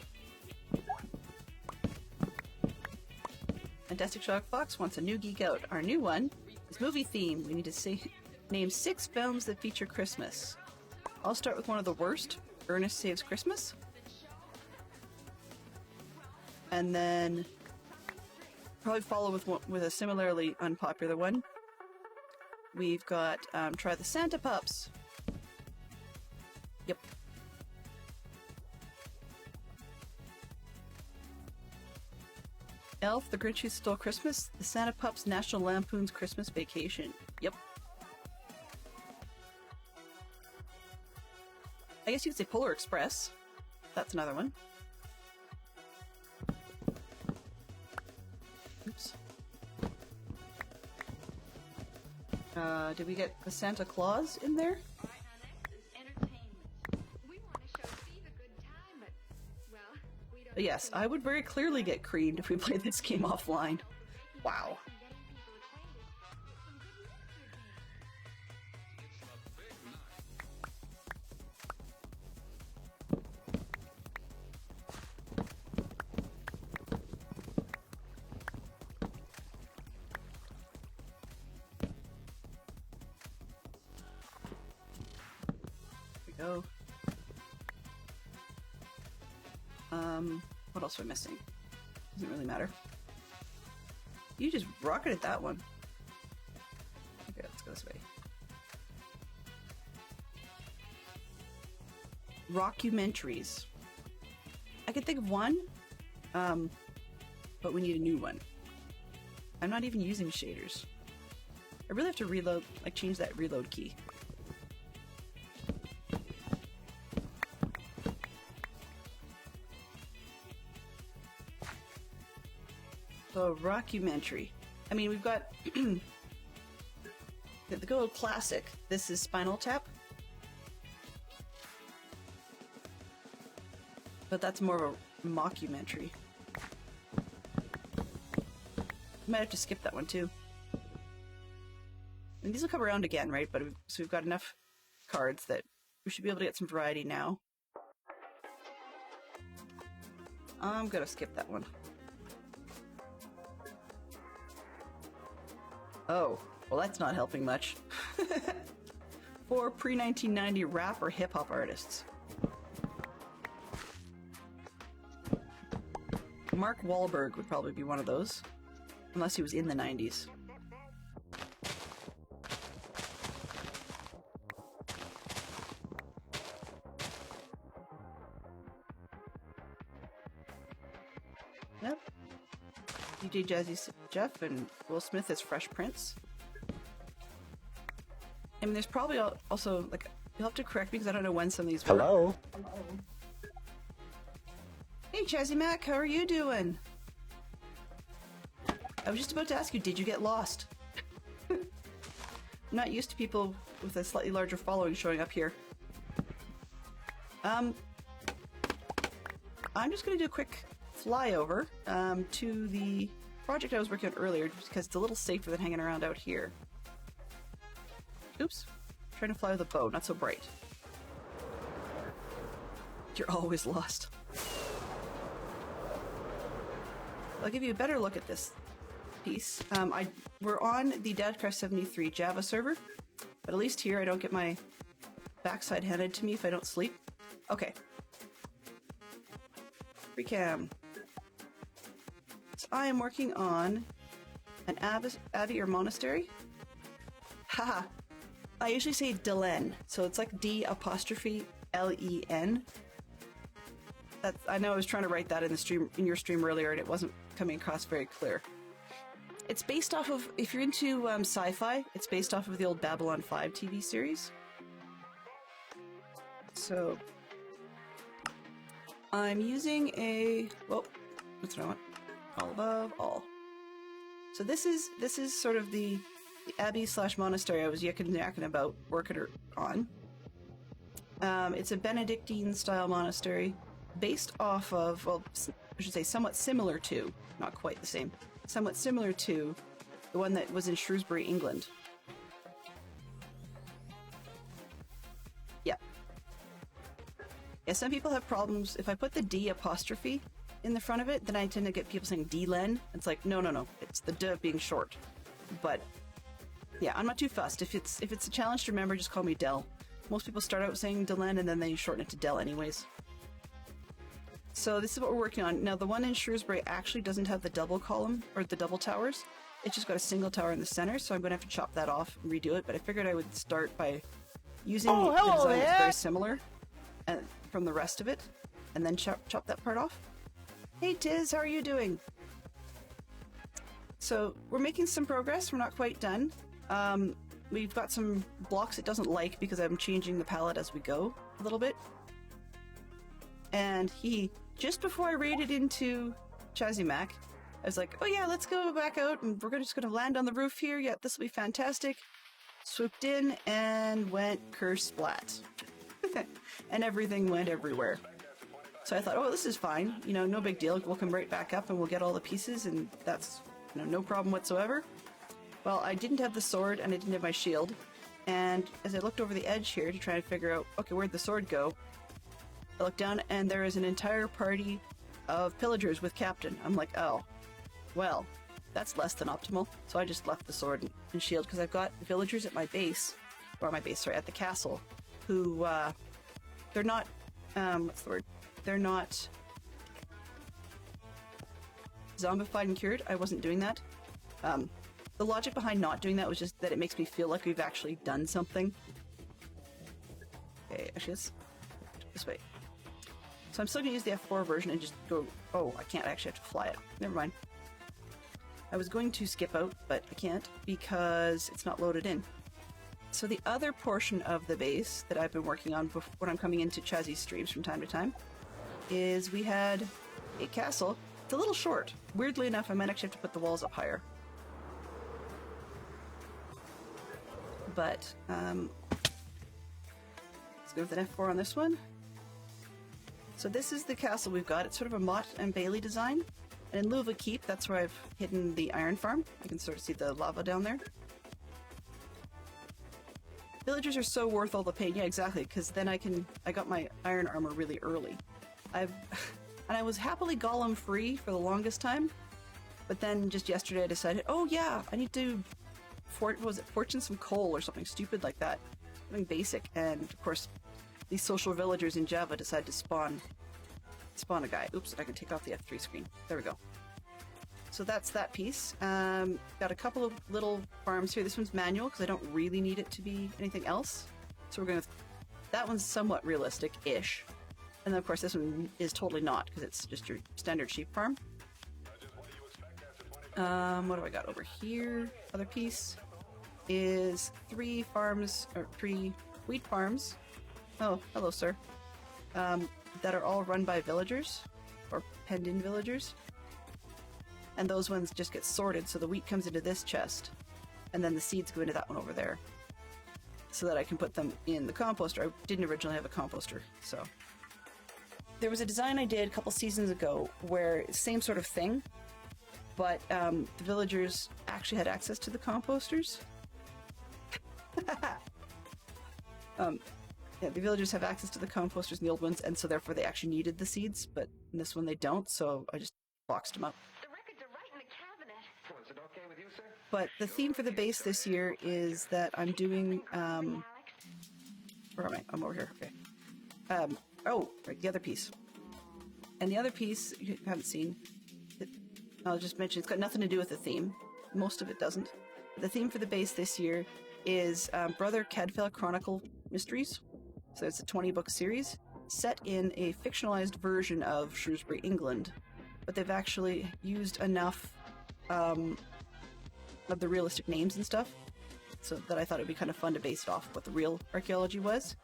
Fantastic Shock Fox wants a new geek out. Our new one is movie theme. We need to name 6 films that feature Christmas. I'll start with one of the worst, Ernest Saves Christmas. And then probably follow with a similarly unpopular one. We've got Try the Santa Pups. Yep. Elf, The Grinch Who Stole Christmas, The Santa Pups, National Lampoon's Christmas Vacation. Yep. I guess you could say Polar Express. That's another one. Oops. Did we get the Santa Claus in there? But yes, I would very clearly get creamed if we played this game offline. Wow. Go. What else am I missing? Doesn't really matter. You just rocketed that one. Okay, let's go this way. Rockumentaries. I could think of one, but we need a new one. I'm not even using shaders. I really have to reload, like change that reload key. So, rockumentary. I mean, we've got the good old classic. This is Spinal Tap. But that's more of a mockumentary. Might have to skip that one too. And these will come around again, right? But so we've got enough cards that we should be able to get some variety now. I'm gonna skip that one. Oh, well that's not helping much. 4 pre-1990 rap or hip-hop artists. Mark Wahlberg would probably be one of those. Unless he was in the 90s. Yep. DJ Jazzy Jeff and Will Smith as Fresh Prince. I mean, there's probably also, like, you'll have to correct me because I don't know when some of these were. Hello? Hey, Jazzy Mac, how are you doing? I was just about to ask you, did you get lost? I'm not used to people with a slightly larger following showing up here. I'm just going to do a quick flyover to the project I was working on earlier because it's a little safer than hanging around out here. Oops. Trying to fly with a bow, not so bright. You're always lost. I'll give you a better look at this piece. We're on the Dadcraft 73 Java server, but at least here I don't get my backside handed to me if I don't sleep. Okay. Free cam. So I am working on an abbey or monastery. Haha. I usually say Delen, so it's like D''Len. I know I was trying to write that in the stream, in your stream earlier, and it wasn't coming across very clear. It's based off of, if you're into sci-fi, it's based off of the old Babylon 5 TV series. So I'm using a, well, that's what I want. All above, all. So this is sort of the abbey / monastery I was yakking about working on. It's a Benedictine style monastery based off of, well, I should say somewhat similar to, not quite the same, somewhat similar to The one that was in Shrewsbury, England. Yeah. Yeah, some people have problems. If I put the D apostrophe in the front of it, then I tend to get people saying D-Len. It's like, no. It's the D being short. But yeah, I'm not too fussed. If it's a challenge to remember, just call me Del. Most people start out saying Delen and then they shorten it to Del anyways. So this is what we're working on. Now the one in Shrewsbury actually doesn't have the double column or the double towers. It's just got a single tower in the center, so I'm going to have to chop that off and redo it. But I figured I would start by using the design that's very similar from the rest of it, and then chop that part off. Hey Tiz, how are you doing? So we're making some progress. We're not quite done. We've got some blocks it doesn't like because I'm changing the palette as we go a little bit. And just before I raided into Chazimac, I was like, oh yeah, let's go back out and we're just going to land on the roof here. Yeah, this will be fantastic. Swooped in and went curse splat. And everything went everywhere. So I thought, oh, this is fine. You know, no big deal. We'll come right back up and we'll get all the pieces and that's, you know, no problem whatsoever. Well, I didn't have the sword and I didn't have my shield. And as I looked over the edge here to try and figure out, okay, where'd the sword go? I looked down and there is an entire party of pillagers with Captain. I'm like, oh, well, that's less than optimal. So I just left the sword and shield because I've got villagers at my base, at the castle, who, they're not, what's the word? They're not zombified and cured. I wasn't doing that. The logic behind not doing that was just that it makes me feel like we've actually done something. Okay, actually, let's this way. So I'm still going to use the F4 version and just go... Oh, I can't. I actually have to fly it. Never mind. I was going to skip out, but I can't because it's not loaded in. So the other portion of the base that I've been working on when I'm coming into Chazzy's streams from time to time is we had a castle. It's a little short. Weirdly enough, I might actually have to put the walls up higher. But, let's go with an F4 on this one. So this is the castle we've got. It's sort of a Mott and Bailey design. And in lieu of a keep, that's where I've hidden the iron farm. You can sort of see the lava down there. Villagers are so worth all the pain. Yeah, exactly, because then I got my iron armor really early. And I was happily golem free for the longest time. But then just yesterday I decided, oh yeah, I need to fortune some coal or something stupid like that. Something basic. And of course, these social villagers in Java decide to spawn a guy. Oops, I can take off the F3 screen. There we go. So that's that piece. Got a couple of little farms here. This one's manual because I don't really need it to be anything else. So we're going to... That one's somewhat realistic-ish. And then of course this one is totally not because it's just your standard sheep farm. What do I got over here? Other piece is 3 wheat farms. Oh, hello, sir. That are all run by villagers, or penned-in villagers. And those ones just get sorted, so the wheat comes into this chest, and then the seeds go into that one over there, so that I can put them in the composter. I didn't originally have a composter, so... There was a design I did a couple seasons ago where same sort of thing, but the villagers actually had access to the composters. Yeah, the villagers have access to the composters in the old ones, and so therefore they actually needed the seeds, but in this one they don't, so I just boxed them up. The records are right in the cabinet. Well, is it okay with you, sir? But the theme for the base this year is that I'm doing, where am I? I'm over here, okay. Oh, right, the other piece. And the other piece, you haven't seen, I'll just mention, it's got nothing to do with the theme. Most of it doesn't. The theme for the base this year is Brother Cadfael Chronicle Mysteries. So it's a 20-book series set in a fictionalized version of Shrewsbury, England. But they've actually used enough of the realistic names and stuff so that I thought it would be kind of fun to base it off what the real archaeology was.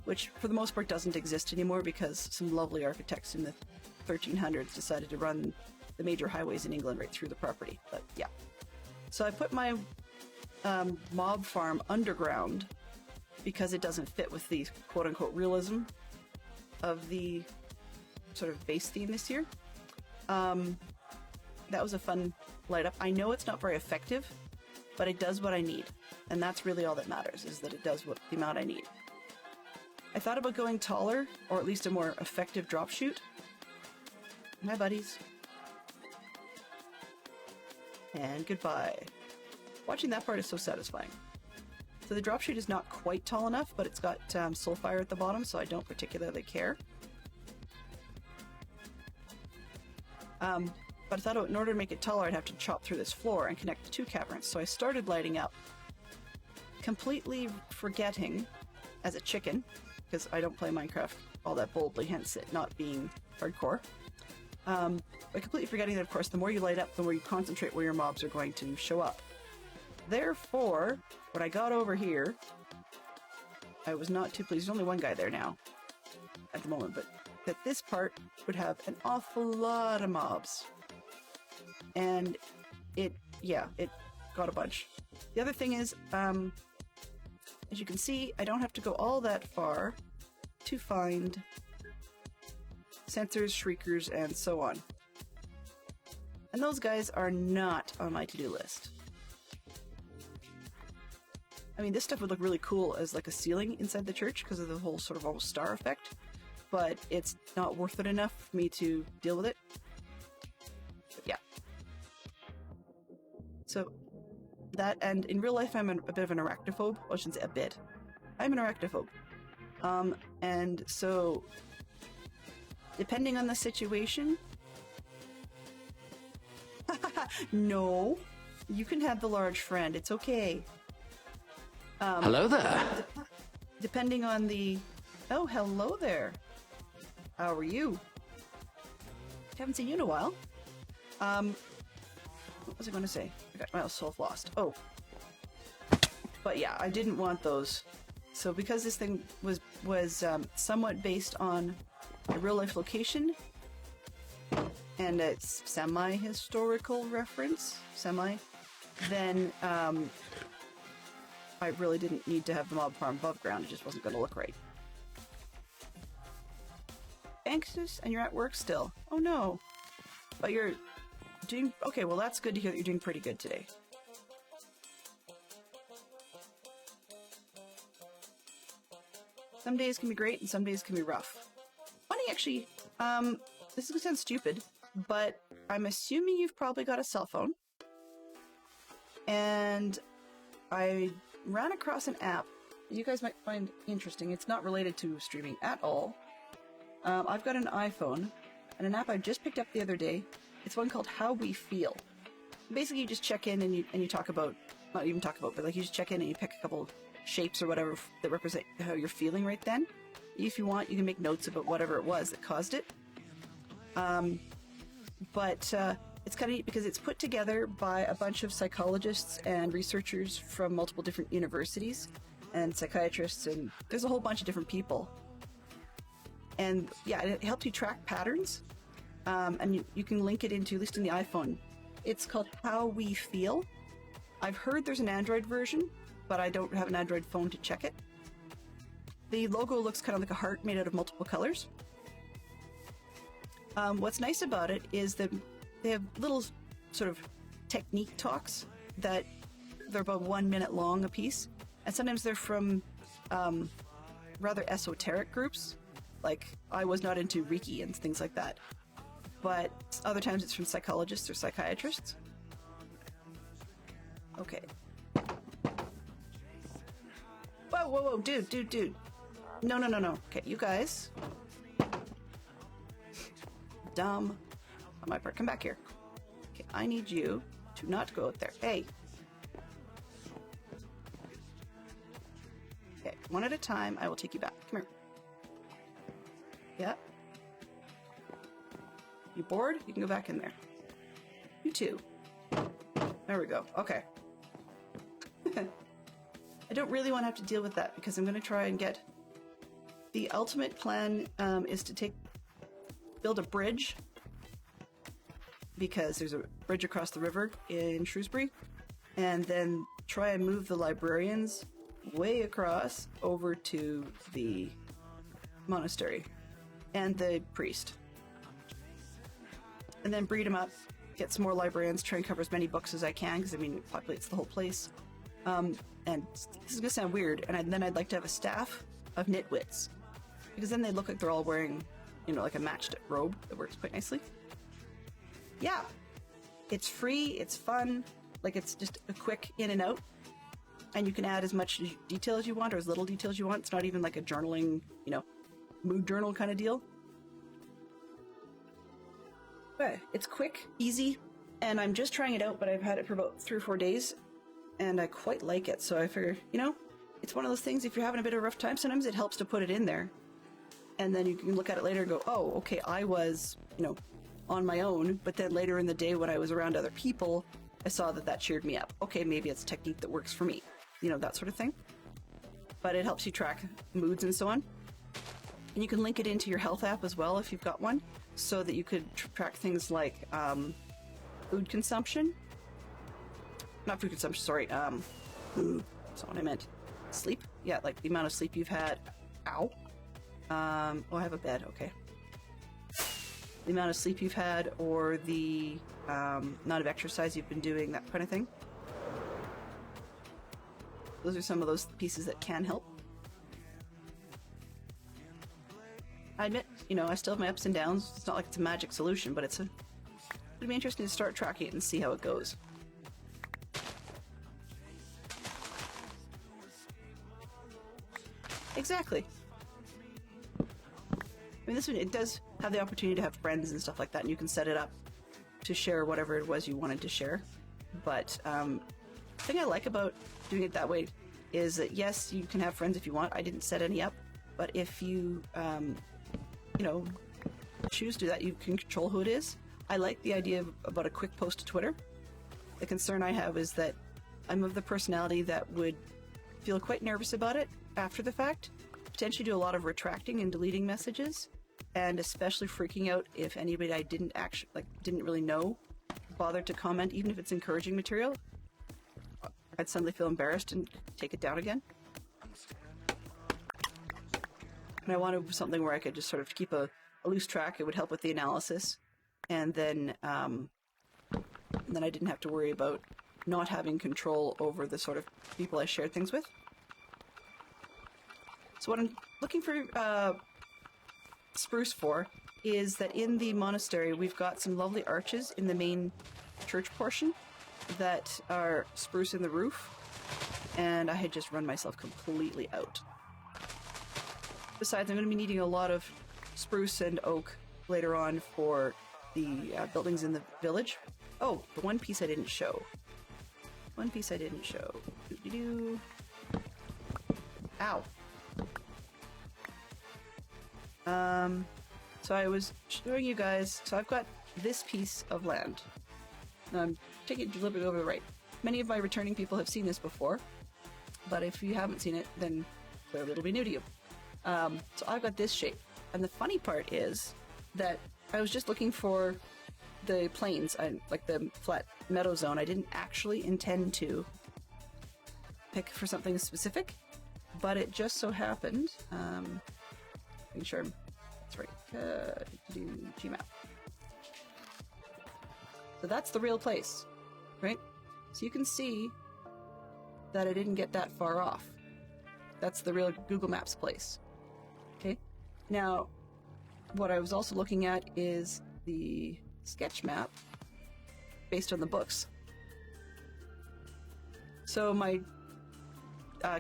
Which, for the most part, doesn't exist anymore because some lovely architects in the 1300s decided to run the major highways in England right through the property. But, yeah. So I put my mob farm underground because it doesn't fit with the quote-unquote realism of the sort of base theme this year. That was a fun light up. I know it's not very effective, but it does what I need. And that's really all that matters, is that it does what the amount I need. I thought about going taller, or at least a more effective drop shoot. Hi, buddies. And goodbye. Watching that part is so satisfying. So the drop shoot is not quite tall enough, but it's got soulfire at the bottom, so I don't particularly care. But I thought in order to make it taller, I'd have to chop through this floor and connect the two caverns. So I started lighting up, completely forgetting, as a chicken, because I don't play Minecraft all that boldly, hence it not being hardcore. But completely forgetting that, of course, the more you light up, the more you concentrate where your mobs are going to show up. Therefore, when I got over here, I was not too pleased. There's only one guy there now, at the moment, but that this part would have an awful lot of mobs. And it got a bunch. The other thing is, as you can see, I don't have to go all that far to find sensors, shriekers, and so on. And those guys are not on my to-do list. I mean, this stuff would look really cool as like a ceiling inside the church because of the whole sort of almost star effect, but it's not worth it enough for me to deal with it. But yeah. So that, and in real life I'm a bit of an arachnophobe. Well, I shouldn't say a bit. I'm an arachnophobe. And so depending on the situation, no, you can have the large friend. It's okay. Hello there. Depending on the... Oh, hello there. How are you? Haven't seen you in a while. What was I going to say? I got myself lost. Oh. But yeah, I didn't want those. So because this thing was somewhat based on a real-life location and a semi-historical reference, then I really didn't need to have the mob farm above ground. It just wasn't going to look right. Anxious? And you're at work still? Oh no. But you're doing... Okay, well that's good to hear that you're doing pretty good today. Some days can be great and some days can be rough. Funny actually, this is going to sound stupid, but I'm assuming you've probably got a cell phone. And I ran across an app you guys might find interesting. It's not related to streaming at all. I've got an iPhone, and an app I just picked up the other day. It's one called How We Feel. Basically, you just check in and you talk about, not even talk about, but like you just check in and you pick a couple shapes or whatever that represent how you're feeling right then. If you want, you can make notes about whatever it was that caused it. It's kind of neat because it's put together by a bunch of psychologists and researchers from multiple different universities and psychiatrists, and there's a whole bunch of different people. And yeah, it helps you track patterns, and you can link it into, at least in the iPhone. It's called How We Feel. I've heard there's an Android version, but I don't have an Android phone to check it. The logo looks kind of like a heart made out of multiple colors. What's nice about it is that they have little sort of technique talks that they're about 1 minute long a piece, and sometimes they're from rather esoteric groups. Like, I was not into Reiki and things like that. But other times it's from psychologists or psychiatrists. Okay. Whoa, dude. No. Okay, you guys. Dumb. On my part, come back here. Okay, I need you to not go out there. Hey. Okay, one at a time, I will take you back. Come here. Yep. You bored? You can go back in there. You too. There we go. Okay. I don't really want to have to deal with that because I'm going to try and get... The ultimate plan is to build a bridge, because there's a bridge across the river in Shrewsbury, and then try and move the librarians way across over to the monastery and the priest, and then breed them up get some more librarians, try and cover as many books as I can, because I mean, it populates the whole place. And this is gonna sound weird, and then I'd like to have a staff of nitwits, because then they look like they're all wearing, you know, like a matched robe that works quite nicely. Yeah, it's free, it's fun, like it's just a quick in and out, and you can add as much detail as you want or as little detail as you want. It's not even like a journaling, you know, mood journal kind of deal. But it's quick, easy, and I'm just trying it out, but I've had it for about 3 or 4 days, and I quite like it. So I figure, you know, it's one of those things, if you're having a bit of a rough time, sometimes it helps to put it in there. And then you can look at it later and go, oh, okay, I was, you know, on my own, but then later in the day when I was around other people, I saw that that cheered me up. Okay, maybe it's a technique that works for me. You know, that sort of thing. But it helps you track moods and so on. And you can link it into your health app as well if you've got one, so that you could track things like food consumption. Not food consumption, sorry. That's not what I meant. Sleep? Yeah, like the amount of sleep you've had. Ow. Oh, I have a bed, okay. The amount of sleep you've had, or the amount of exercise you've been doing, that kind of thing. Those are some of those pieces that can help. I admit, you know, I still have my ups and downs. It's not like it's a magic solution, but it'd be interesting to start tracking it and see how it goes. Exactly. I mean, this one, it does have the opportunity to have friends and stuff like that, and you can set it up to share whatever it was you wanted to share. But the thing I like about doing it that way is that, yes, you can have friends if you want. I didn't set any up, but if you, you know, choose to do that, you can control who it is. I like the idea about a quick post to Twitter. The concern I have is that I'm of the personality that would feel quite nervous about it after the fact, potentially do a lot of retracting and deleting messages, and especially freaking out if anybody I didn't really know bothered to comment, even if it's encouraging material. I'd suddenly feel embarrassed and take it down again. And I wanted something where I could just sort of keep a loose track. It would help with the analysis, and then I didn't have to worry about not having control over the sort of people I shared things with. So what I'm looking for spruce for is that in the monastery we've got some lovely arches in the main church portion that are spruce in the roof, and I had just run myself completely out. Besides, I'm going to be needing a lot of spruce and oak later on for the buildings in the village. Oh, the one piece I didn't show. Doo-doo-doo. Ow. So I was showing you guys, so I've got this piece of land. Now I'm taking it deliberately over the right. Many of my returning people have seen this before, but if you haven't seen it, then clearly it'll be new to you. So I've got this shape. And the funny part is that I was just looking for the plains, like the flat meadow zone. I didn't actually intend to pick for something specific, but it just so happened, making sure that's right, Gmap. So that's the real place, right? So you can see that I didn't get that far off. That's the real Google Maps place. Okay, now what I was also looking at is the sketch map based on the books. So my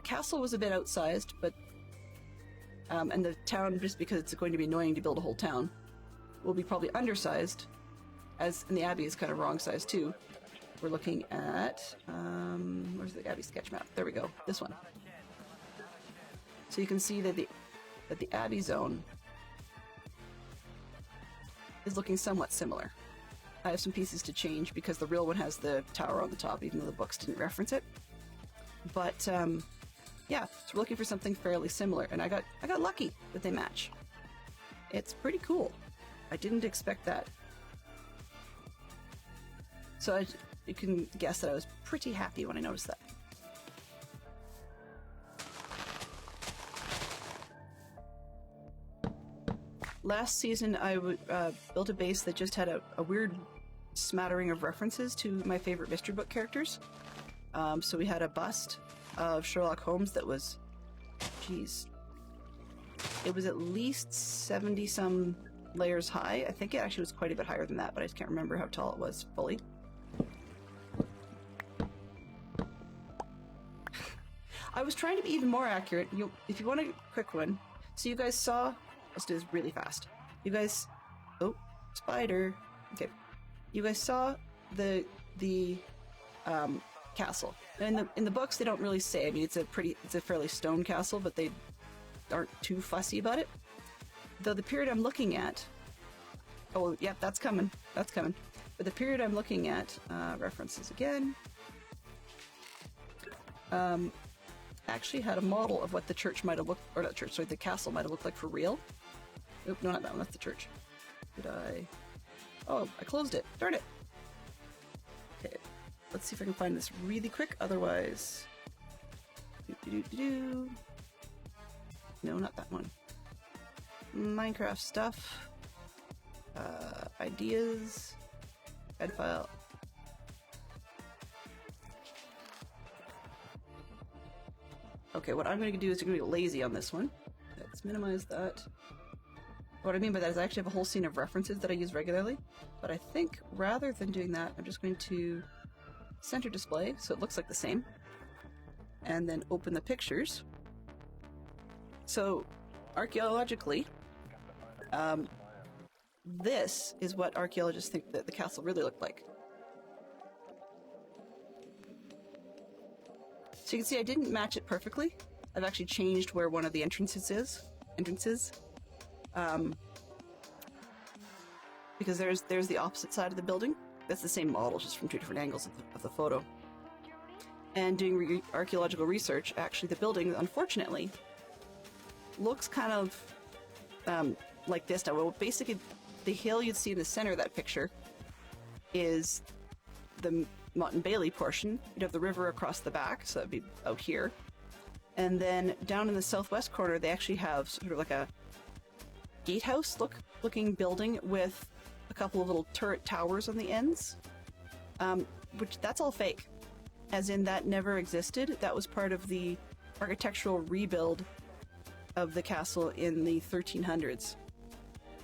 castle was a bit outsized, but and the town, just because it's going to be annoying to build a whole town, will be probably undersized, and the abbey is kind of wrong size too. We're looking at where's the abbey sketch map? There we go, this one. So you can see that the abbey zone is looking somewhat similar. I have some pieces to change because the real one has the tower on the top, even though the books didn't reference it. But yeah, so we're looking for something fairly similar, and I got lucky that they match. It's pretty cool. I didn't expect that. So you can guess that I was pretty happy when I noticed that. Last season, I built a base that just had a weird smattering of references to my favorite mystery book characters. So we had a bust of Sherlock Holmes that was, geez, it was at least 70 some layers high. I think it actually was quite a bit higher than that, but I just can't remember how tall it was fully. I was trying to be even more accurate. If you want a quick one, so you guys saw, let's do this really fast. You guys, oh, spider. Okay, you guys saw the castle. And in the books, they don't really say. I mean, it's a fairly stone castle, but they aren't too fussy about it. Though the period I'm looking at, oh, yeah, that's coming. That's coming. But the period I'm looking at, references again. Actually had a model of what the church might have looked, or not church, sorry, the castle might have looked like for real. Oop, no, not that one, that's the church. Did I? Oh, I closed it. Darn it. Okay, let's see if I can find this really quick, otherwise... No, not that one. Minecraft stuff. Ideas. Ed file. Okay, what I'm going to do is I'm going to be lazy on this one. Let's minimize that. What I mean by that is I actually have a whole scene of references that I use regularly, but I think rather than doing that, I'm just going to center display so it looks like the same, and then open the pictures. So, archaeologically, this is what archaeologists think that the castle really looked like. So you can see I didn't match it perfectly. I've actually changed where one of the entrances is. Because there's the opposite side of the building. That's the same model, just from two different angles of the photo. And doing archaeological research, actually the building, unfortunately, looks kind of like this now. Well, basically, the hill you'd see in the center of that picture is the Mott and Bailey portion. You'd have the river across the back, so that'd be out here. And then down in the southwest corner, they actually have sort of like a gatehouse looking building with a couple of little turret towers on the ends, which that's all fake, as in that never existed. That was part of the architectural rebuild of the castle in the 1300s.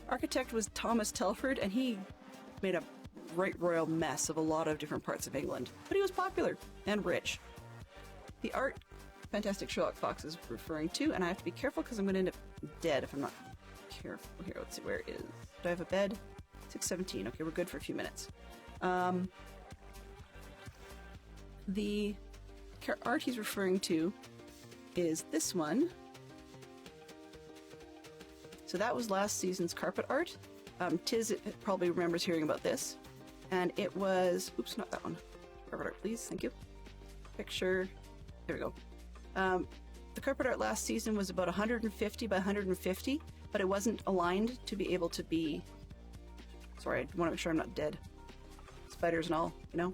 Architect was Thomas Telford, and he made a right royal mess of a lot of different parts of England, but he was popular and rich. The art Fantastic Sherlock Fox is referring to, and I have to be careful because I'm going to end up dead if I'm not careful. Here, let's see, where is... Do I have a bed? 6:17. Okay, we're good for a few minutes. The art he's referring to is this one. So that was last season's carpet art. Tiz probably remembers hearing about this. And it was... Oops, not that one. Carpet art, please. Thank you. Picture. There we go. The carpet art last season was about 150 by 150, but it wasn't aligned to be able to be... Sorry, I want to make sure I'm not dead. Spiders and all, you know?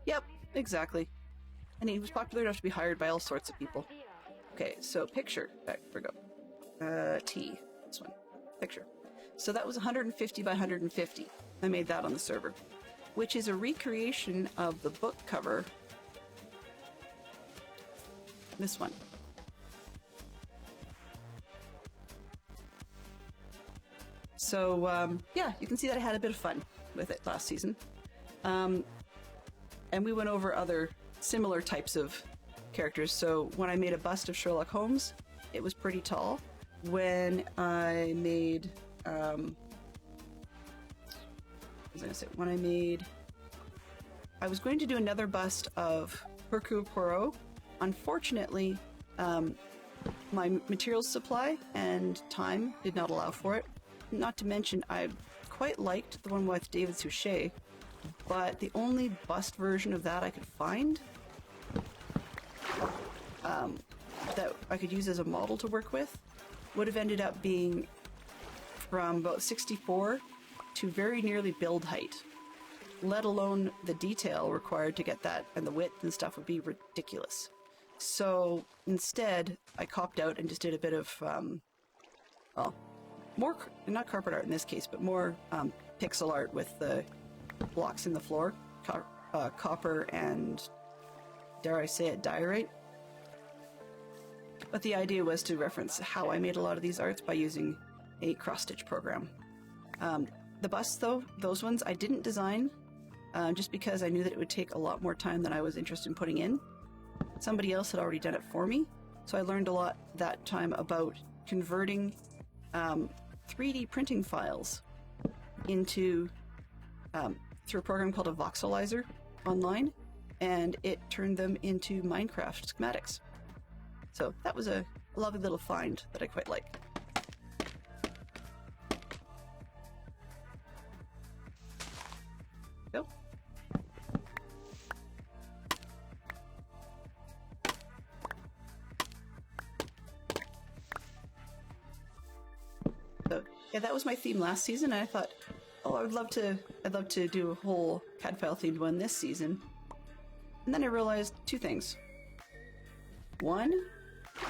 Yep, exactly. And he was popular enough to be hired by all sorts of people. Okay, so picture. Back we go. T. This one. Picture. So that was 150 by 150. I made that on the server, which is a recreation of the book cover. This one. So, yeah, you can see that I had a bit of fun with it last season. And we went over other similar types of characters. So when I made a bust of Sherlock Holmes, it was pretty tall. When I made, I was going to do another bust of Hercule Poirot. Unfortunately, my materials supply and time did not allow for it. Not to mention, I quite liked the one with David Suchet, but the only bust version of that I could find that I could use as a model to work with would have ended up being from about 64 to very nearly build height, let alone the detail required to get that, and the width and stuff would be ridiculous. So instead, I copped out and just did a bit of, well, more, not carpet art in this case, but more pixel art with the blocks in the floor, copper and, dare I say it, diorite. But the idea was to reference how I made a lot of these arts by using a cross-stitch program. The busts, though, those ones I didn't design just because I knew that it would take a lot more time than I was interested in putting in. Somebody else had already done it for me, so I learned a lot that time about converting 3D printing files into through a program called a voxelizer online, and it turned them into Minecraft schematics. So that was a lovely little find that I quite like. Go. So yeah, that was my theme last season, and I thought, oh, I'd love to do a whole CAD file themed one this season. And then I realized two things. One,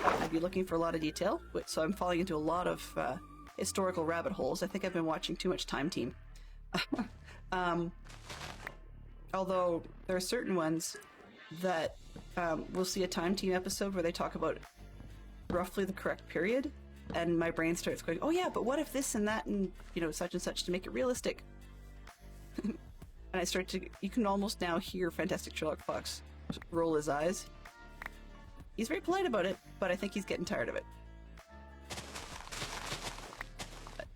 I'd be looking for a lot of detail, so I'm falling into a lot of historical rabbit holes. I think I've been watching too much Time Team. Although there are certain ones that we'll see a Time Team episode where they talk about roughly the correct period, and my brain starts going, oh yeah, but what if this and that and, you know, such and such to make it realistic? And I start to, you can almost now hear Fantastic Sherlock Fox roll his eyes. He's very polite about it, but I think he's getting tired of it.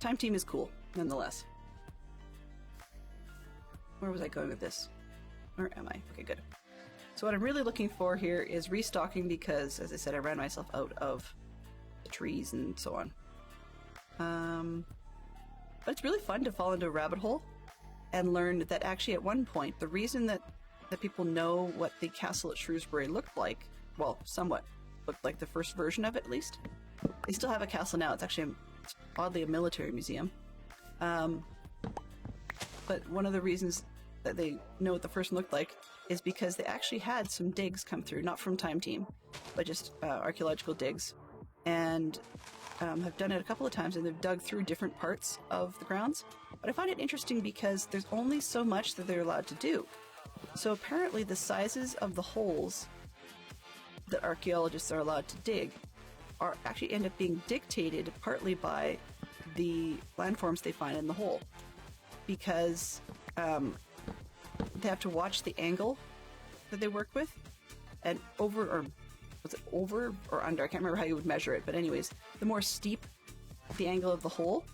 Time Team is cool, nonetheless. Where was I going with this? Where am I? Okay, good. So what I'm really looking for here is restocking because, as I said, I ran myself out of the trees and so on. But it's really fun to fall into a rabbit hole and learn that actually at one point, the reason that people know what the castle at Shrewsbury looked like, well, somewhat looked like the first version of it at least. They still have a castle now. It's actually oddly a military museum. But one of the reasons that they know what the first one looked like is because they actually had some digs come through, not from Time Team, but just archaeological digs, and have done it a couple of times, and they've dug through different parts of the grounds. But I find it interesting because there's only so much that they're allowed to do. So apparently the sizes of the holes that archaeologists are allowed to dig are actually end up being dictated partly by the landforms they find in the hole, because they have to watch the angle that they work with, and over or under, I can't remember how you would measure it, but anyways, the more steep the angle of the hole,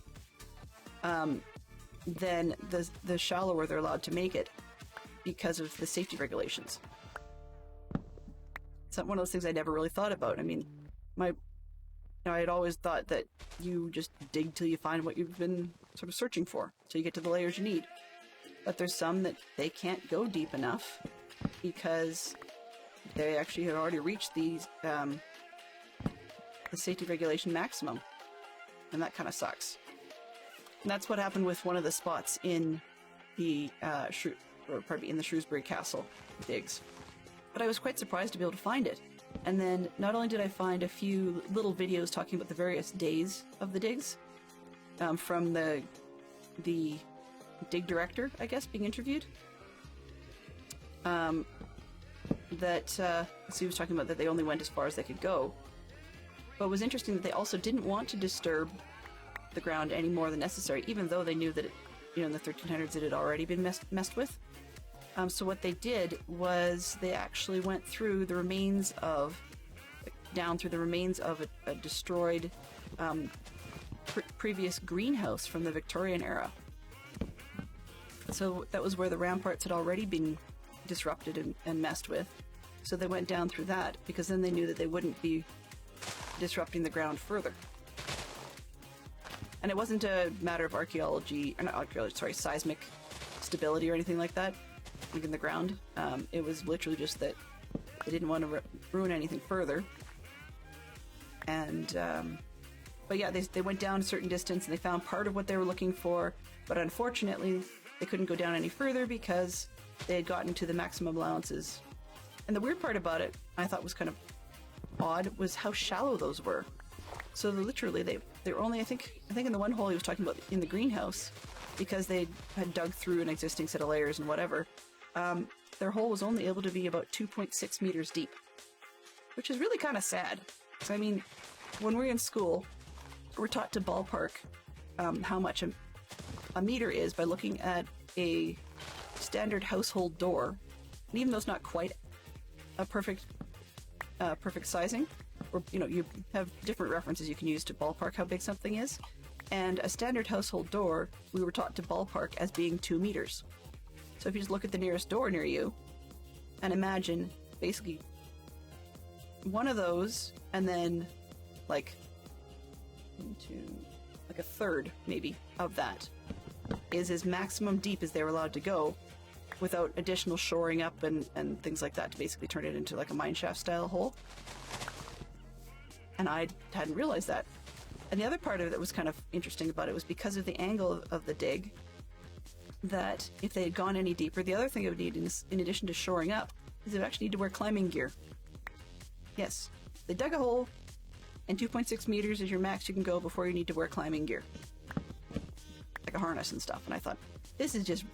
then the shallower they're allowed to make it because of the safety regulations. It's not one of those things I never really thought about. I mean, I had always thought that you just dig till you find what you've been sort of searching for, till you get to the layers you need. But there's some that they can't go deep enough because they actually had already reached the safety regulation maximum, and that kind of sucks. And that's what happened with one of the spots in the in the Shrewsbury Castle digs. But I was quite surprised to be able to find it. And then not only did I find a few little videos talking about the various days of the digs, from the dig director, I guess, being interviewed, so he was talking about that they only went as far as they could go. But it was interesting that they also didn't want to disturb the ground any more than necessary, even though they knew that in the 1300s it had already been messed with. So what they did was they actually went through the remains of a destroyed previous greenhouse from the Victorian era. So that was where the ramparts had already been disrupted and messed with. So they went down through that because then they knew that they wouldn't be disrupting the ground further. And it wasn't a matter of seismic stability or anything like that, like in the ground. It was literally just that they didn't want to ruin anything further. And but yeah, they went down a certain distance and they found part of what they were looking for, but unfortunately they couldn't go down any further because they had gotten to the maximum allowances. And the weird part about it, I thought was kind of odd, was how shallow those were. So literally, they were only I think in the one hole he was talking about in the greenhouse, because they had dug through an existing set of layers and whatever. Their hole was only able to be about 2.6 meters deep, which is really kind of sad. So I mean, when we're in school, we're taught to ballpark how much a meter is by looking at a standard household door, and even though it's not quite a perfect sizing, or you have different references you can use to ballpark how big something is, and a standard household door we were taught to ballpark as being 2 meters. So if you just look at the nearest door near you and imagine basically one of those, and then like a third maybe of that is as maximum deep as they were allowed to go, without additional shoring up and things like that to basically turn it into like a mineshaft style hole. And I hadn't realized that. And the other part of it that was kind of interesting about it was because of the angle of the dig, that if they had gone any deeper, the other thing it would need, in addition to shoring up, is they actually need to wear climbing gear. Yes, they dug a hole, and 2.6 meters is your max you can go before you need to wear climbing gear. Like a harness and stuff. And I thought, this is just,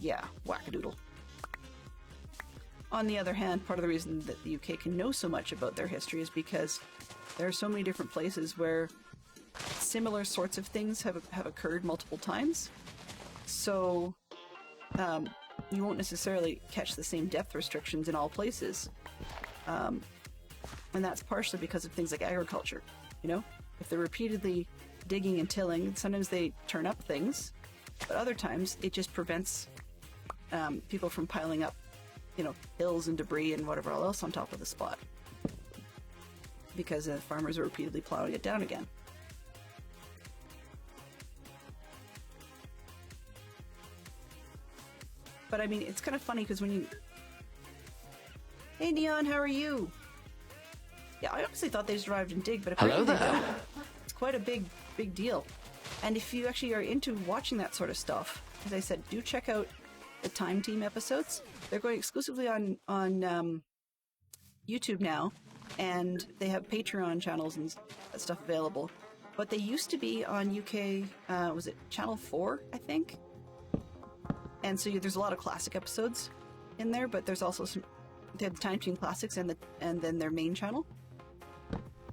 yeah, wackadoodle. On the other hand, part of the reason that the UK can know so much about their history is because there are so many different places where similar sorts of things have occurred multiple times. So you won't necessarily catch the same depth restrictions in all places. And that's partially because of things like agriculture. If they're repeatedly digging and tilling, sometimes they turn up things, but other times it just prevents people from piling up, hills and debris and whatever else on top of the spot, because the farmers are repeatedly plowing it down again. But I mean, it's kind of funny because when you... Hey Neon, how are you? Yeah, I honestly thought they just arrived and dig, but apparently Hello they there. don't. It's quite a big deal. And if you actually are into watching that sort of stuff, as I said, do check out the Time Team episodes. They're going exclusively on YouTube now, and they have Patreon channels and stuff available. But they used to be on UK, was it Channel 4, I think? And so there's a lot of classic episodes in there, but there's also they have the Time Team Classics and then their main channel.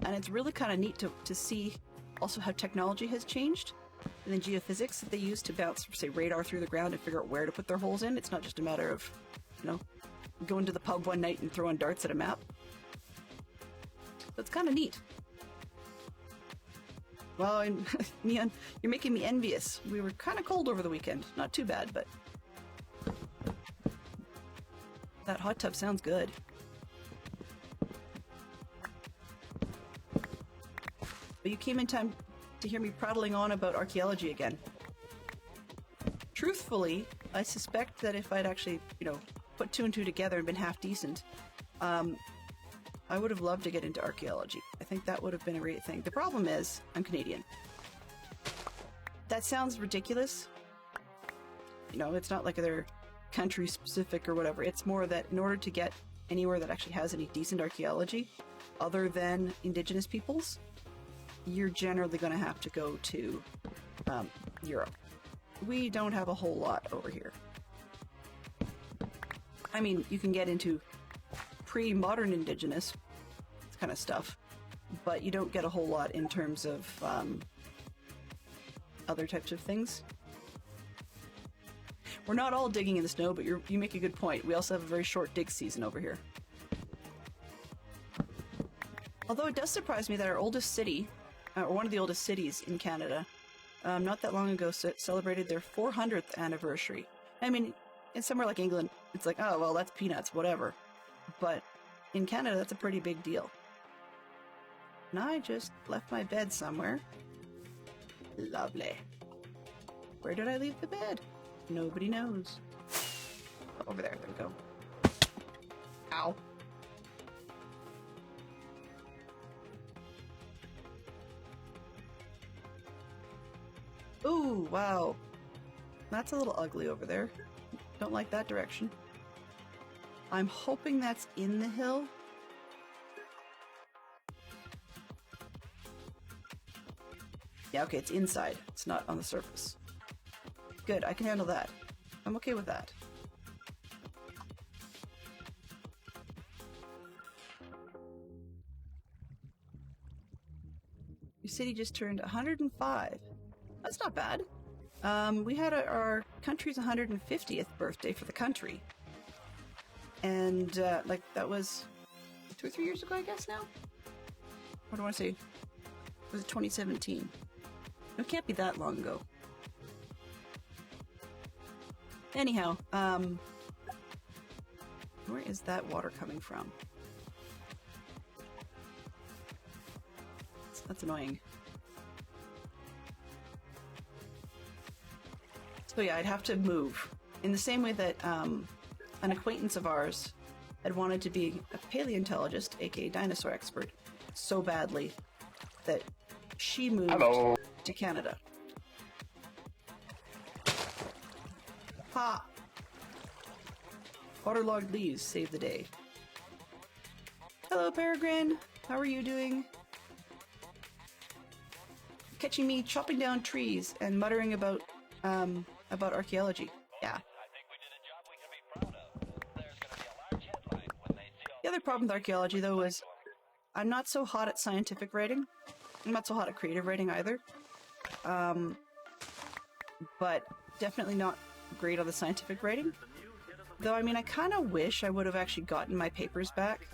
And it's really kind of neat to see also how technology has changed, and the geophysics that they use to bounce, say, radar through the ground and figure out where to put their holes in. It's not just a matter of, going to the pub one night and throwing darts at a map. So it's kind of neat. Well, Neon, you're making me envious. We were kind of cold over the weekend. Not too bad, but that hot tub sounds good. But you came in time to hear me prattling on about archaeology again. Truthfully, I suspect that if I'd actually, put 2 and 2 together and been half decent, I would have loved to get into archaeology. I think that would have been a great thing. The problem is, I'm Canadian. That sounds ridiculous. It's not like they're country specific or whatever. It's more that in order to get anywhere that actually has any decent archaeology, other than Indigenous peoples, you're generally going to have to go to Europe. We don't have a whole lot over here. I mean, you can get into pre-modern Indigenous kind of stuff, but you don't get a whole lot in terms of other types of things. We're not all digging in the snow, but you make a good point. We also have a very short dig season over here. Although it does surprise me that our oldest city, or one of the oldest cities in Canada, not that long ago celebrated their 400th anniversary. I mean, in somewhere like England, it's like, oh, well, that's peanuts, whatever. But in Canada, that's a pretty big deal. And I just left my bed somewhere. Lovely. Where did I leave the bed? Nobody knows. Over there we go. Ow. Ooh, wow. That's a little ugly over there. Don't like that direction. I'm hoping that's in the hill. Yeah, okay, it's inside. It's not on the surface. Good, I can handle that. I'm okay with that. Your city just turned 105. That's not bad. We had our country's 150th birthday for the country. And, like, that was 2 or 3 years ago, I guess now? What do I want to say? Was it 2017? It can't be that long ago. Anyhow, where is that water coming from? That's annoying. So yeah, I'd have to move. In the same way that an acquaintance of ours had wanted to be a paleontologist, aka dinosaur expert, so badly that she moved to Canada. Ha! Waterlogged leaves save the day. Hello, Peregrine. How are you doing? Catching me chopping down trees and muttering about archaeology. Yeah. The other problem with archaeology, though, is I'm not so hot at scientific writing. I'm not so hot at creative writing either. But definitely not great on the scientific writing. Though, I mean, I kind of wish I would have actually gotten my papers back.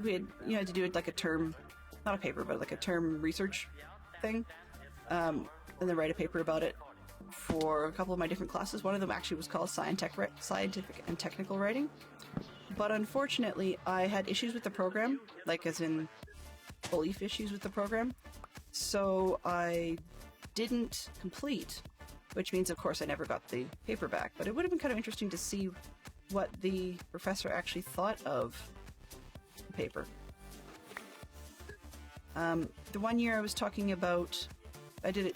We had, had to do it like a term, not a paper, but like a term research thing. And then write a paper about it for a couple of my different classes. One of them actually was called Scientific and Technical Writing. But unfortunately, I had issues with the program, like as in belief issues with the program. So I didn't complete, which means, of course, I never got the paper back. But it would have been kind of interesting to see what the professor actually thought of the paper. The one year I was talking about, I did it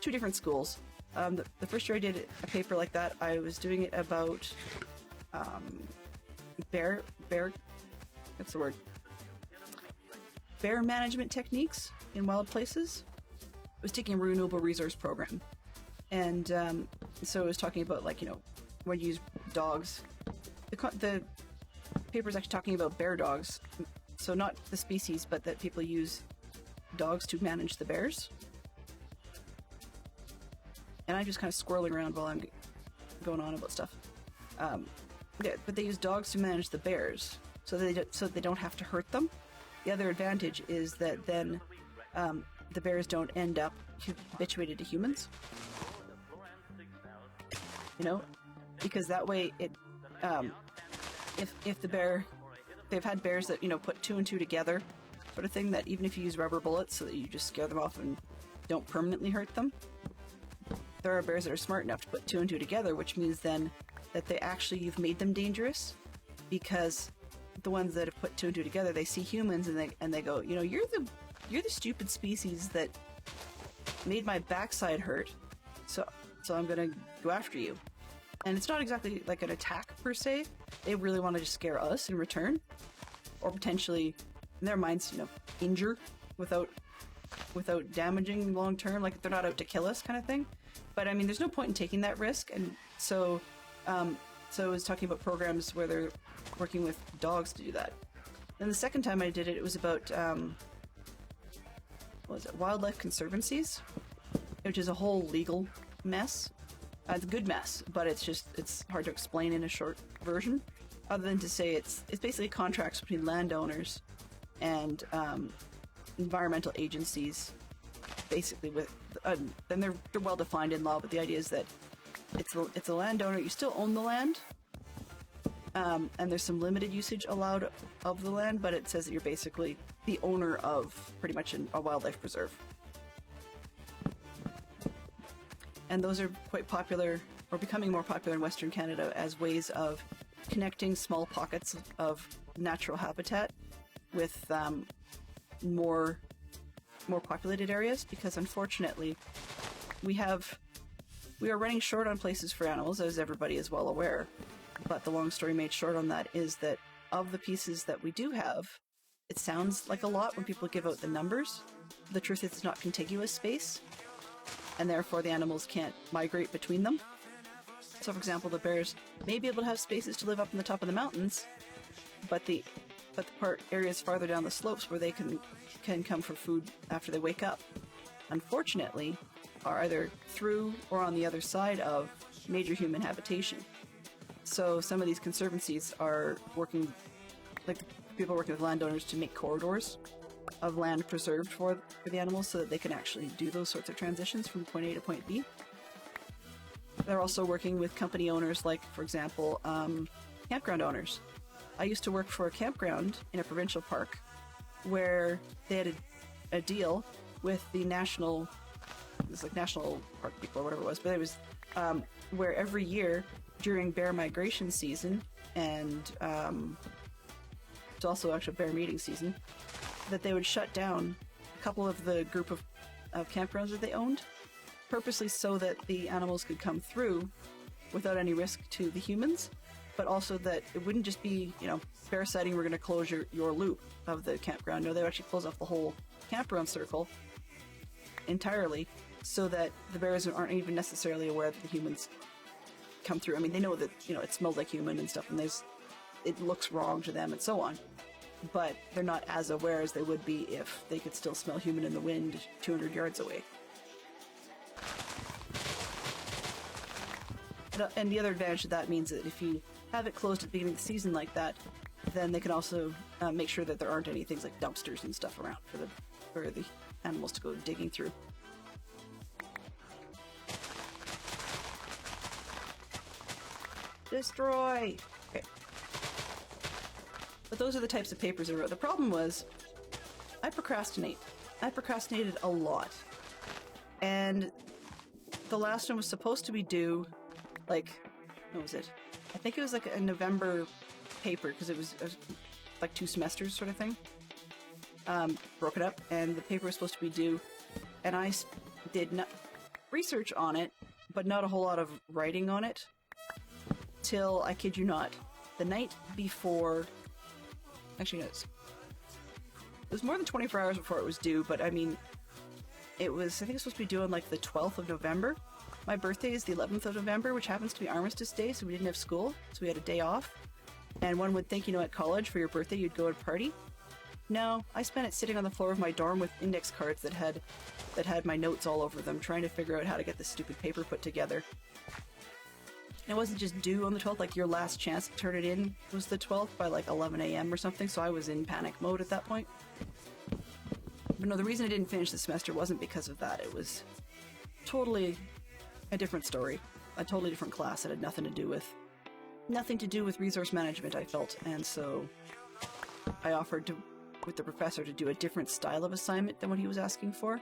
2 different schools. The first year I did a paper like that, I was doing it about bear management techniques in wild places. I was taking a renewable resource program, and so I was talking about, like, when you use dogs. The paper is actually talking about bear dogs, so not the species, but that people use dogs to manage the bears. And I'm just kind of squirreling around while I'm going on about stuff. Yeah, but they use dogs to manage the bears, so they don't have to hurt them. The other advantage is that then the bears don't end up habituated to humans. Because that way it, if the bear, they've had bears that put 2 and 2 together, sort of thing, that even if you use rubber bullets so that you just scare them off and don't permanently hurt them, there are bears that are smart enough to put 2 and 2 together, which means then that you've made them dangerous, because the ones that have put 2 and 2 together, they see humans and they go, you're the stupid species that made my backside hurt, so I'm gonna go after you. And it's not exactly like an attack per se. They really want to just scare us in return, or potentially, in their minds, injure without damaging long term. Like, they're not out to kill us, kind of thing. But I mean, there's no point in taking that risk, and so I was talking about programs where they're working with dogs to do that. Then the second time I did it, it was about wildlife conservancies, which is a whole legal mess. It's a good mess, but it's hard to explain in a short version, other than to say it's basically contracts between landowners and environmental agencies, basically with then they're well defined in law, but the idea is that it's a landowner. You still own the land, and there's some limited usage allowed of the land, but it says that you're basically the owner of pretty much a wildlife preserve. And those are quite popular, or becoming more popular in Western Canada, as ways of connecting small pockets of natural habitat with more populated areas, because unfortunately we are running short on places for animals, as everybody is well aware. But the long story made short on that is that of the pieces that we do have, it sounds like a lot when people give out the numbers. The truth is it's not contiguous space, and therefore the animals can't migrate between them. So for example, the bears may be able to have spaces to live up on the top of the mountains, but the areas farther down the slopes where they can come for food after they wake up, unfortunately, are either through or on the other side of major human habitation. So some of these conservancies are working, like people working with landowners, to make corridors of land preserved for the animals so that they can actually do those sorts of transitions from point A to point B. They're also working with company owners, like, for example, campground owners. I used to work for a campground in a provincial park where they had a deal with the national park people or whatever it was, but it was where every year during bear migration season and it's also actually bear meeting season, that they would shut down a couple of the group of campgrounds that they owned, purposely so that the animals could come through without any risk to the humans, but also that it wouldn't just be, bear sighting, we're going to close your loop of the campground. No, they would actually close off the whole campground circle entirely, so that the bears aren't even necessarily aware that the humans come through. I mean, they know that, it smells like human and stuff, and it looks wrong to them and so on, but they're not as aware as they would be if they could still smell human in the wind 200 yards away. And the other advantage of that means that if you have it closed at the beginning of the season like that, then they can also make sure that there aren't any things like dumpsters and stuff around for the animals to go digging through. Destroy! Okay. But those are the types of papers I wrote. The problem was, I procrastinate. I procrastinated a lot. And the last one was supposed to be due, what was it? I think it was like a November paper, because it was like 2 semesters sort of thing. Broke it up, and the paper was supposed to be due. And I did research on it, but not a whole lot of writing on it, till, I kid you not, the night before. Actually, no, it was more than 24 hours before it was due, but I mean, I think it was supposed to be due on like the 12th of November. My birthday is the 11th of November, which happens to be Armistice Day, so we didn't have school, so we had a day off. And one would think, at college for your birthday you'd go and party. No, I spent it sitting on the floor of my dorm with index cards that had my notes all over them, trying to figure out how to get this stupid paper put together. And it wasn't just due on the 12th, like your last chance to turn it in was the 12th by like 11 a.m. or something, so I was in panic mode at that point. But no, the reason I didn't finish the semester wasn't because of that. It was totally a different story. A totally different class that had nothing to do with resource management, I felt. And so I offered with the professor to do a different style of assignment than what he was asking for.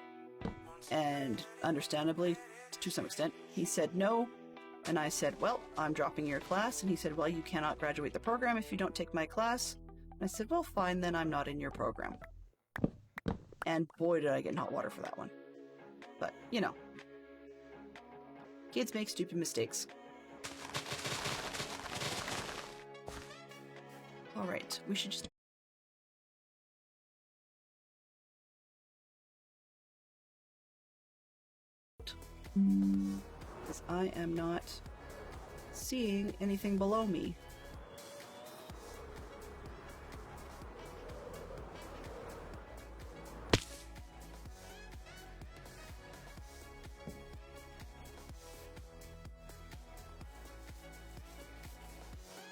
And understandably, to some extent, he said no. And I said, well, I'm dropping your class. And he said, well, you cannot graduate the program if you don't take my class. And I said, well, fine, then I'm not in your program. And boy, did I get in hot water for that one. But, kids make stupid mistakes. Alright, we should just... Because I am not seeing anything below me.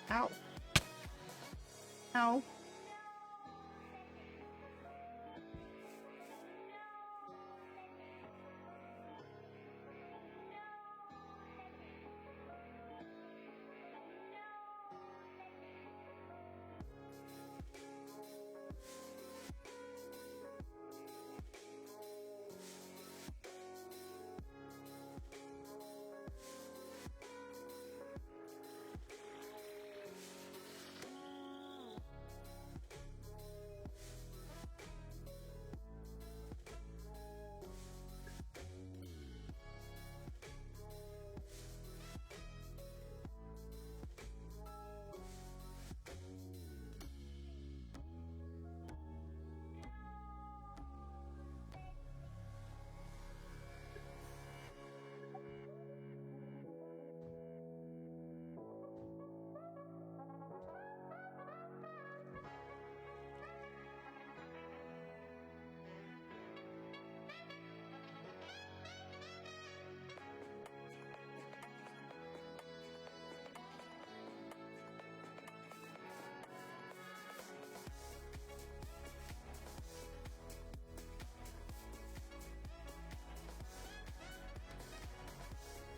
Ow. Ow.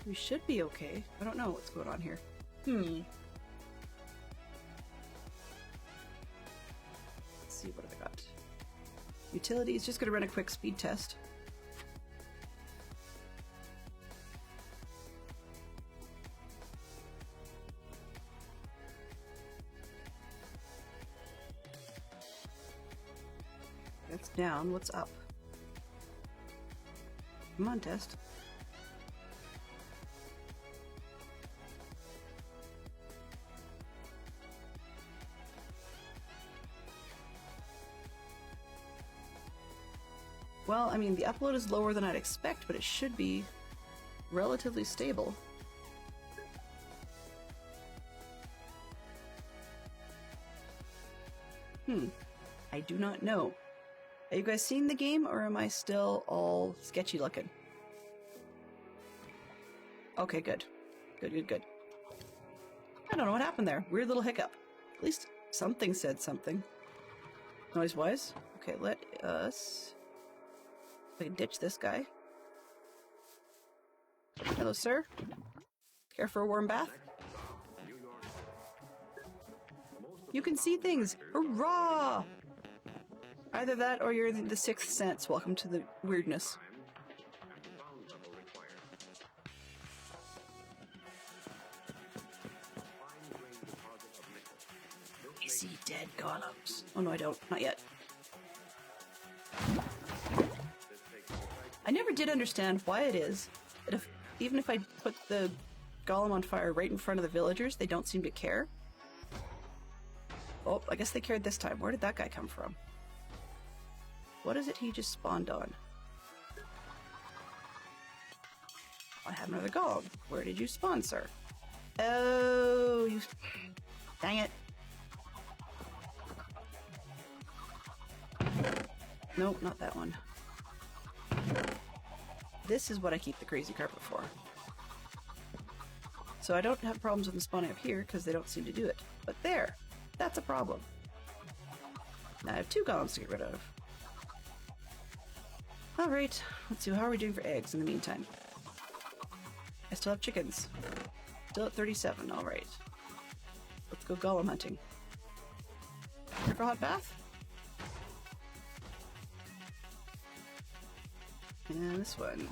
We should be okay. I don't know what's going on here. Let's see, what have I got? Utilities, just gonna run a quick speed test. That's down. What's up? Come on, test. Well, I mean, the upload is lower than I'd expect, but it should be relatively stable. I do not know. Have you guys seen the game, or am I still all sketchy looking? Okay, good. Good. I don't know what happened there. Weird little hiccup. At least something said something. Noise-wise. Okay, let us... I can ditch this guy. Hello, sir. Care for a warm bath? You can see things! Hurrah! Either that or you're the sixth sense. Welcome to the weirdness. I see dead golems. Oh no, I don't. Not yet. I never did understand why it is that even if I put the golem on fire right in front of the villagers, they don't seem to care. Oh, I guess they cared this time. Where did that guy come from? What is it he just spawned on? I have another golem. Where did you spawn, sir? Oh, you... Dang it. Nope, not that one. This is what I keep the crazy carpet for. So I don't have problems with them spawning up here because they don't seem to do it. But there! That's a problem. Now I have two golems to get rid of. Alright, let's see, how are we doing for eggs in the meantime? I still have chickens. Still at 37, alright. Let's go golem hunting. Here for a hot bath? And this one.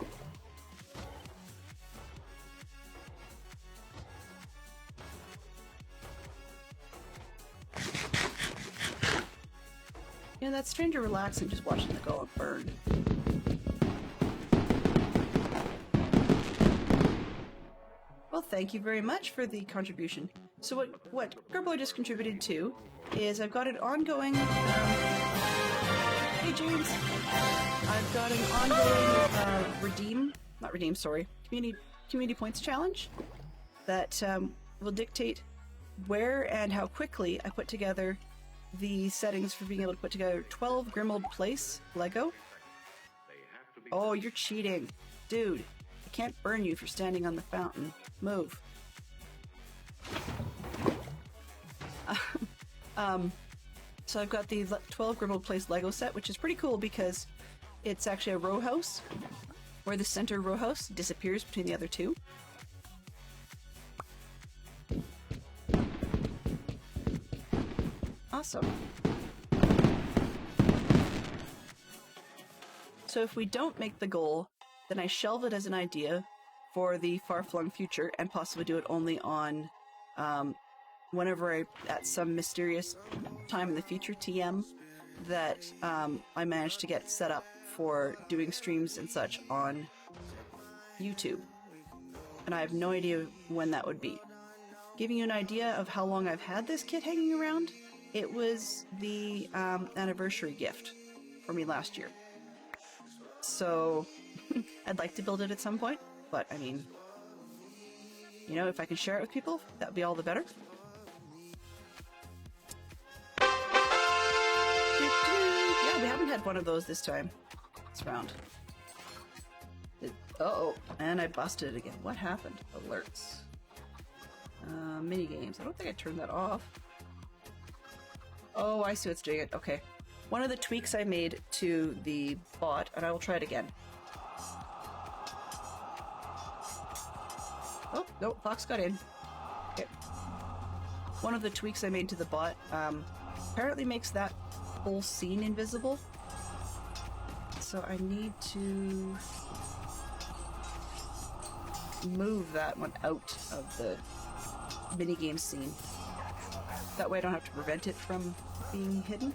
Yeah, that's strange and relaxing just watching the golem burn. Well, thank you very much for the contribution. So what Gerbo just contributed to is I've got an ongoing... hey, James! I've got an ongoing community points challenge that will dictate where and how quickly I put together the settings for being able to put together 12 Grimold Place Lego. Oh, you're cheating. Dude, I can't burn you if you're standing on the fountain. Move. So I've got the 12 Grimold Place Lego set, which is pretty cool because it's actually a row house where the center row house disappears between the other two. Awesome. So if we don't make the goal, then I shelve it as an idea for the far-flung future and possibly do it only on whenever at some mysterious time in the future, TM, that I managed to get set up for doing streams and such on YouTube. And I have no idea when that would be. Giving you an idea of how long I've had this kit hanging around, it was the anniversary gift for me last year. So I'd like to build it at some point, but I mean, you know, if I can share it with people, that would be all the better. Yeah, we haven't had one of those this time. This round. Uh-oh, and I busted it again. What happened? Alerts. Mini games. I don't think I turned that off. Oh, I see what's doing it. Okay. One of the tweaks I made to the bot, and I will try it again. Nope, Fox got in. Okay. One of the tweaks I made to the bot apparently makes that whole scene invisible. So I need to move that one out of the minigame scene. That way I don't have to prevent it from being hidden.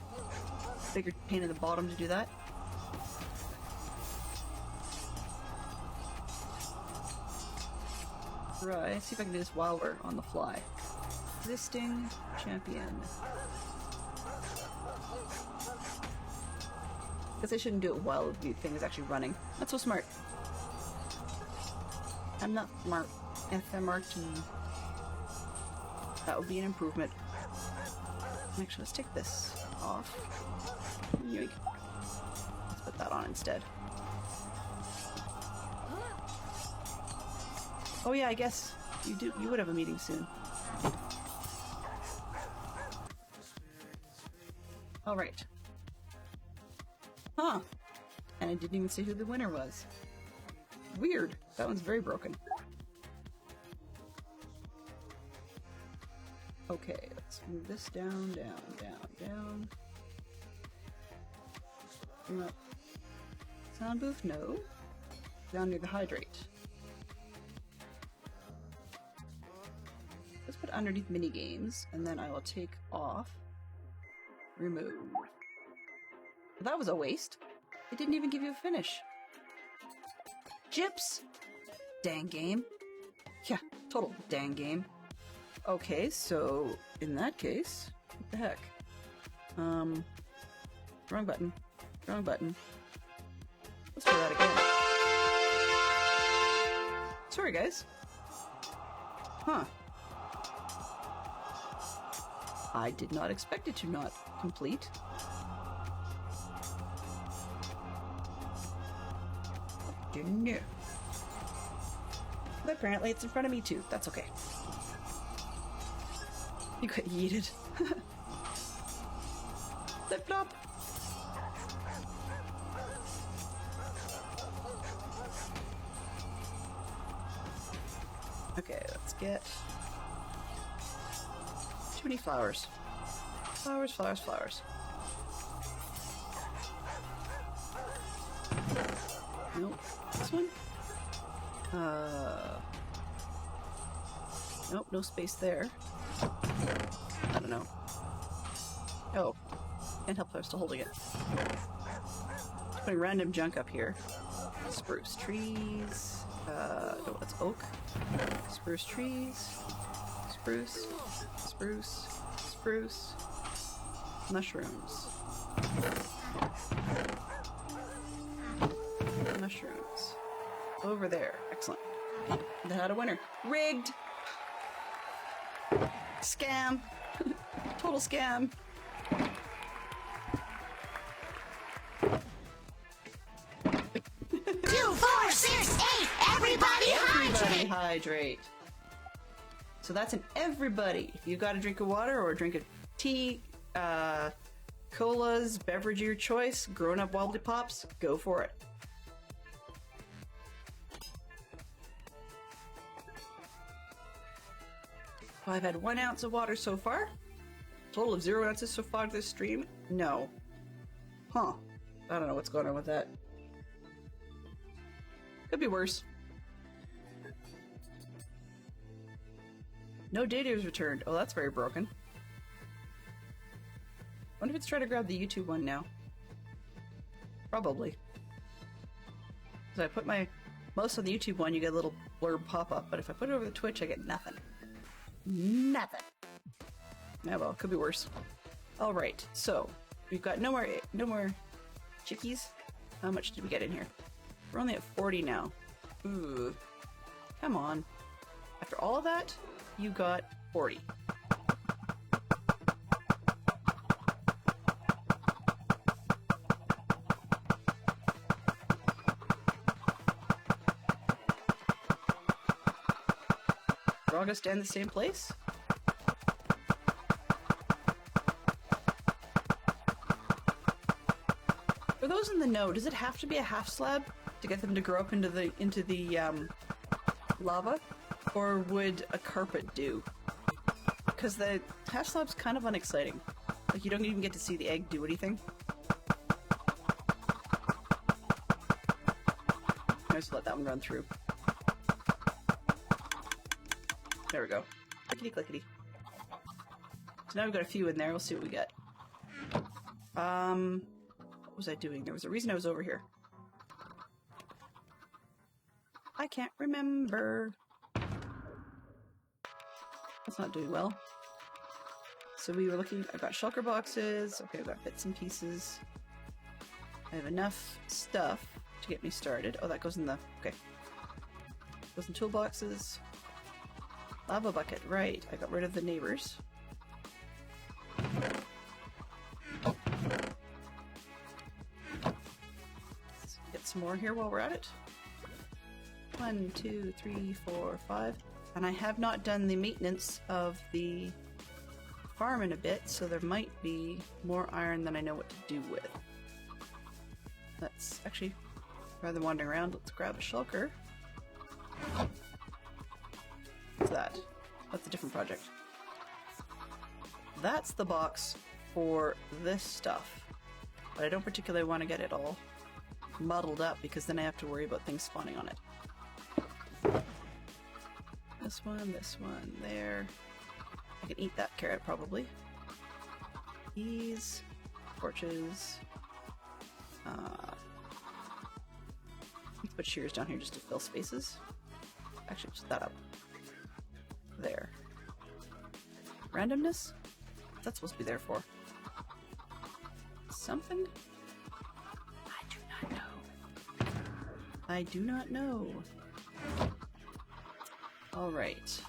Bigger pain in the bottom to do that. Right, let's see if I can do this while we're on the fly. Existing champion. Guess I shouldn't do it while the thing is actually running. That's so smart. I'm not smart. FMRT. That would be an improvement. Actually, let's take this off. Yoink. Let's put that on instead. Oh yeah, I guess you would have a meeting soon. All right. Huh. And I didn't even see who the winner was. Weird. That one's very broken. Okay, let's move this down, down. No. Sound booth? No. Down near the hydrate. Let's put underneath mini games, and then I will take off. Remove. That was a waste. It didn't even give you a finish. Gyps! Dang game. Yeah, total dang game. Okay, so in that case, what the heck? Wrong button. Wrong button. Let's try that again. Sorry, guys. Huh. I did not expect it to not complete. Didn't know. But apparently it's in front of me too. That's okay. You got yeeted. Flip flop. Okay, let's get too many flowers. Flowers, flowers, flowers. Nope. This one? Nope, no space there. I don't know. Oh. Can't help that I'm still holding it. Just putting random junk up here. Spruce trees. No, that's oak. Spruce trees. Spruce. Spruce. Spruce. Mushrooms. Mushrooms. Over there. Excellent. That had a winner. Rigged! Scam! Total scam! 2, 4, 6, 8. Everybody hydrate. Hydrate. So that's an everybody. If you got a drink of water or a drink of tea, colas, beverage of your choice, grown-up wobbly pops, go for it. I've had 1 ounce of water so far. Total of 0 ounces so far this stream? No. Huh. I don't know what's going on with that. Could be worse. No data was returned. Oh, that's very broken. Wonder if it's trying to grab the YouTube one now. Probably. So I put most of the YouTube one, you get a little blurb pop up, but if I put it over the Twitch, I get nothing. Nothing. Yeah, well, could be worse. All right, so we've got no more chickies. How much did we get in here? We're only at 40 now. Ooh, come on. After all of that, you got 40. We're all gonna stand in the same place? For those in the know, does it have to be a half slab to get them to grow up into the lava? Or would a carpet do? Because the hatch slab's kind of unexciting. Like, you don't even get to see the egg do anything. I just let that one run through. There we go. Clickety clickety. So now we've got a few in there. We'll see what we get. What was I doing? There was a reason I was over here. I can't remember. That's not doing well. So we were looking, I've got shulker boxes. Okay, I've got bits and pieces. I have enough stuff to get me started. Oh, that goes in the, okay. Goes in toolboxes. Lava bucket, right. I got rid of the neighbors. Let's get some more here while we're at it. 1, 2, 3, 4, 5. And I have not done the maintenance of the farm in a bit, so there might be more iron than I know what to do with. Let's actually, rather than wandering around, let's grab a shulker. What's that? That's a different project. That's the box for this stuff. But I don't particularly want to get it all muddled up because then I have to worry about things spawning on it. This one, there. I can eat that carrot probably. These torches. Let's put shears down here just to fill spaces. Actually, just that up. There. Randomness? What's that supposed to be there for? Something? I do not know. I do not know. Alright.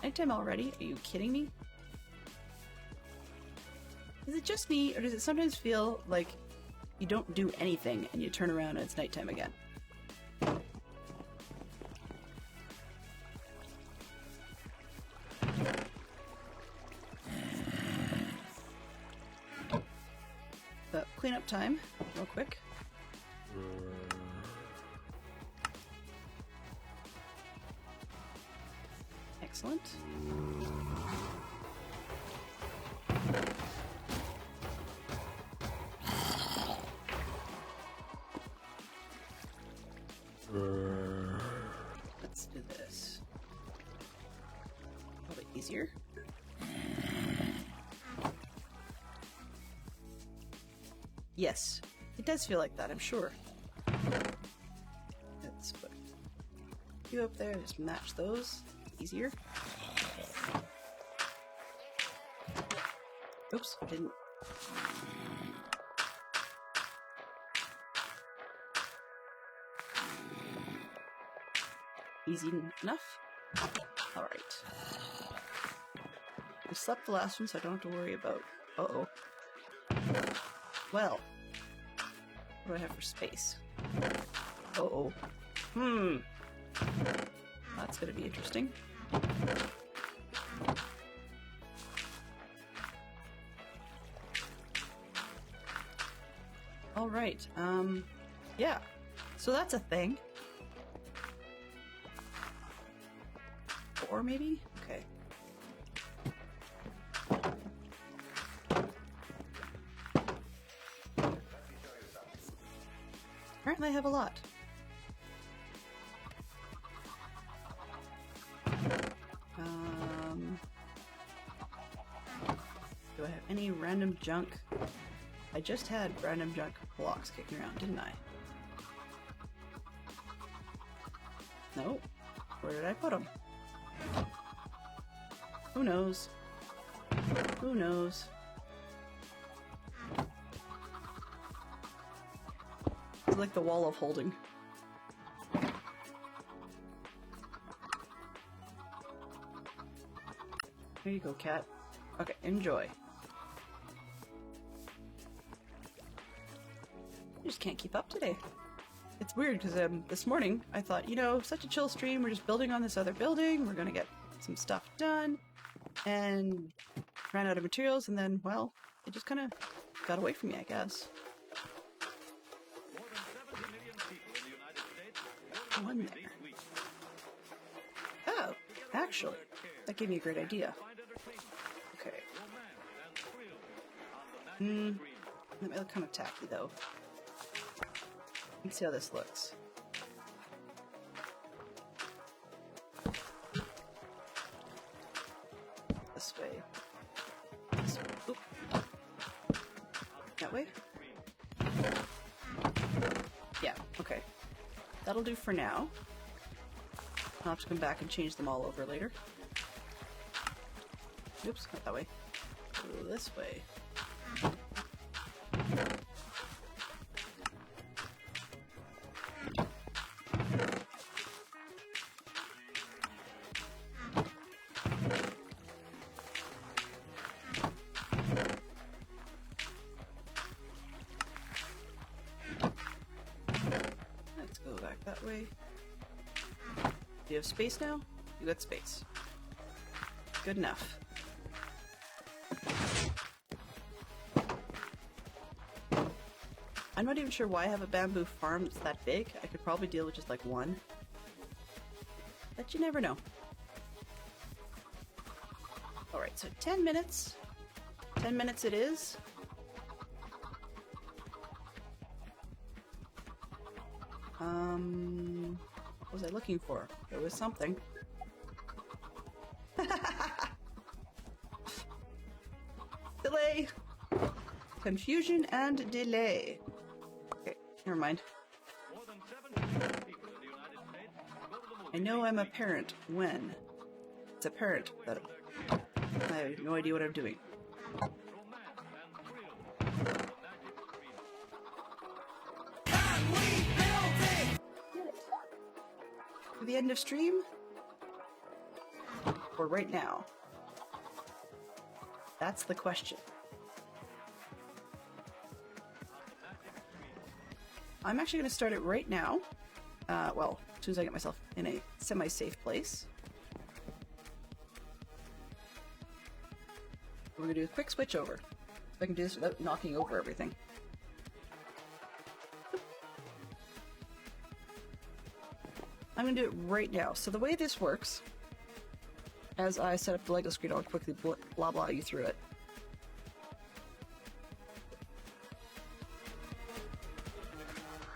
Nighttime already? Are you kidding me? Is it just me, or does it sometimes feel like you don't do anything and you turn around and it's nighttime again? But cleanup time, real quick. Excellent. Let's do this. A little bit easier. Yes, it does feel like that, I'm sure. Let's put you up there, just match those. Easier. Oops, didn't. Easy enough? Alright. I slept the last one, so I don't have to worry about. Uh-oh. Well. What do I have for space? Uh-oh. That's gonna be interesting. Alright, yeah. So that's a thing. Or maybe? Okay. Apparently I have a lot. Do I have any random junk? I just had random junk blocks kicking around, didn't I? No. Where did I put them? Who knows? Who knows? It's like the wall of holding. Here you go, cat. Okay, enjoy. I just can't keep up today. It's weird because this morning I thought, you know, such a chill stream, we're just building on this other building, we're gonna get some stuff done, and ran out of materials, and then, well, it just kind of got away from me, I guess. One there. actually, that gave me a great idea. Okay. That might look kind of tacky, though. Let's see how this looks. This way. This way. Oop. That way? Yeah, okay. That'll do for now. I'll have to come back and change them all over later. Oops, not that way. Go this way. Let's go back that way. Do you have space now? You got space. Good enough. I'm not even sure why I have a bamboo farm that's that big. I could probably deal with just like one. But you never know. Alright, so 10 minutes. 10 minutes it is. What was I looking for? There was something. Delay! Confusion and delay. Okay, never mind. I know I'm a parent when it's apparent that I have no idea what I'm doing. For the end of stream? Or right now? That's the question. I'm actually going to start it right now. Well, as soon as I get myself in a semi-safe place. We're going to do a quick switch over. So I can do this without knocking over everything. I'm going to do it right now. So the way this works, as I set up the Lego screen, I'll quickly blah blah you through it.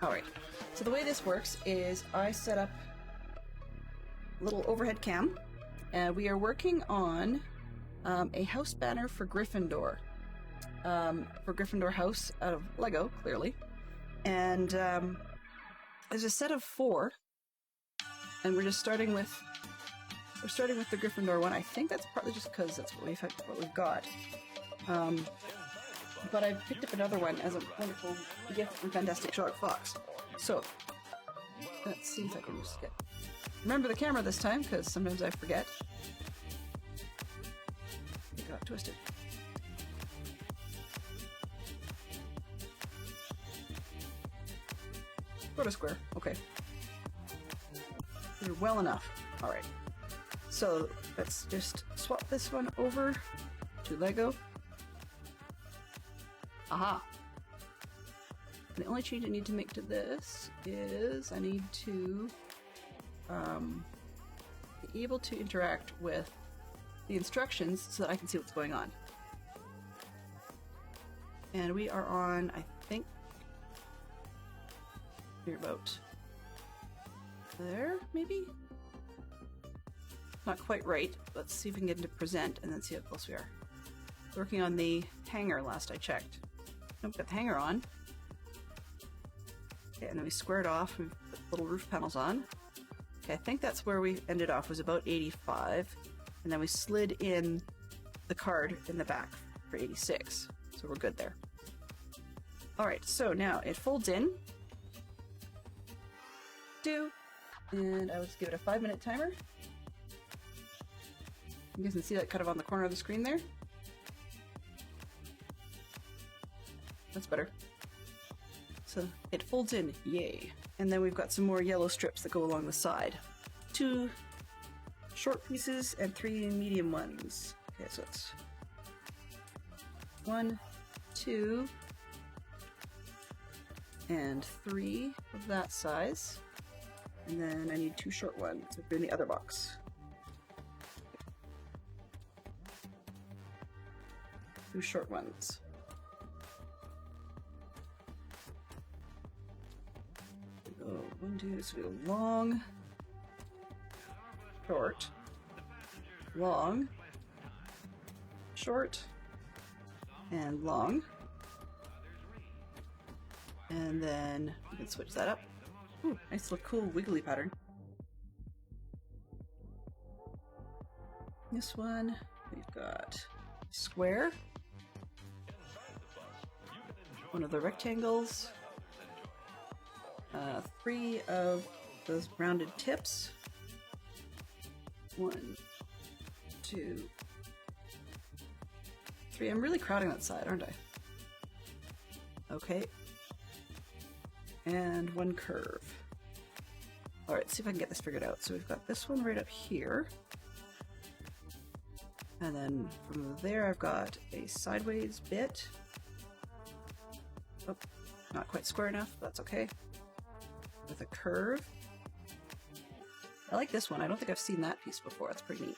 Alright, so the way this works is I set up a little overhead cam, and we are working on a house banner for Gryffindor. For Gryffindor House out of Lego, clearly. And there's a set of 4, and we're just starting with the Gryffindor one. I think that's partly just because that's what we've got. But I picked up another one as a wonderful gift from Fantastic Sherlock Fox. So, let's see if I can just remember the camera this time, because sometimes I forget. It got twisted. Go to square. Okay. You're well enough. Alright. So, let's just swap this one over to Lego. Aha! The only change I need to make to this is I need to be able to interact with the instructions so that I can see what's going on. And we are on, I think, we're about there, maybe? Not quite right. Let's see if we can get into present and then see how close we are. Working on the hanger last I checked. Nope, got the hanger on. Okay, and then we squared off, we put little roof panels on. Okay, I think that's where we ended off, was about 85. And then we slid in the card in the back for 86. So we're good there. Alright, so now it folds in. And I will just give it a 5-minute timer. You guys can see that kind of on the corner of the screen there. That's better. So it folds in, yay. And then we've got some more yellow strips that go along the side. 2 short pieces and 3 medium ones. Okay, so it's 1, 2, and 3 of that size. And then I need 2 short ones in the other box. 2 short ones. We go 1, 2, so we go long, short, long, short, and long. And then we can switch that up. Ooh, nice little cool wiggly pattern. This one, we've got square, one of the rectangles, 3 of those rounded tips, 1, 2, 3. I'm really crowding that side, aren't I? Okay. And 1 curve. All right, see if I can get this figured out. So we've got this one right up here. And then from there, I've got a sideways bit. Oh, not quite square enough, but that's okay. With a curve. I like this one. I don't think I've seen that piece before. That's pretty neat.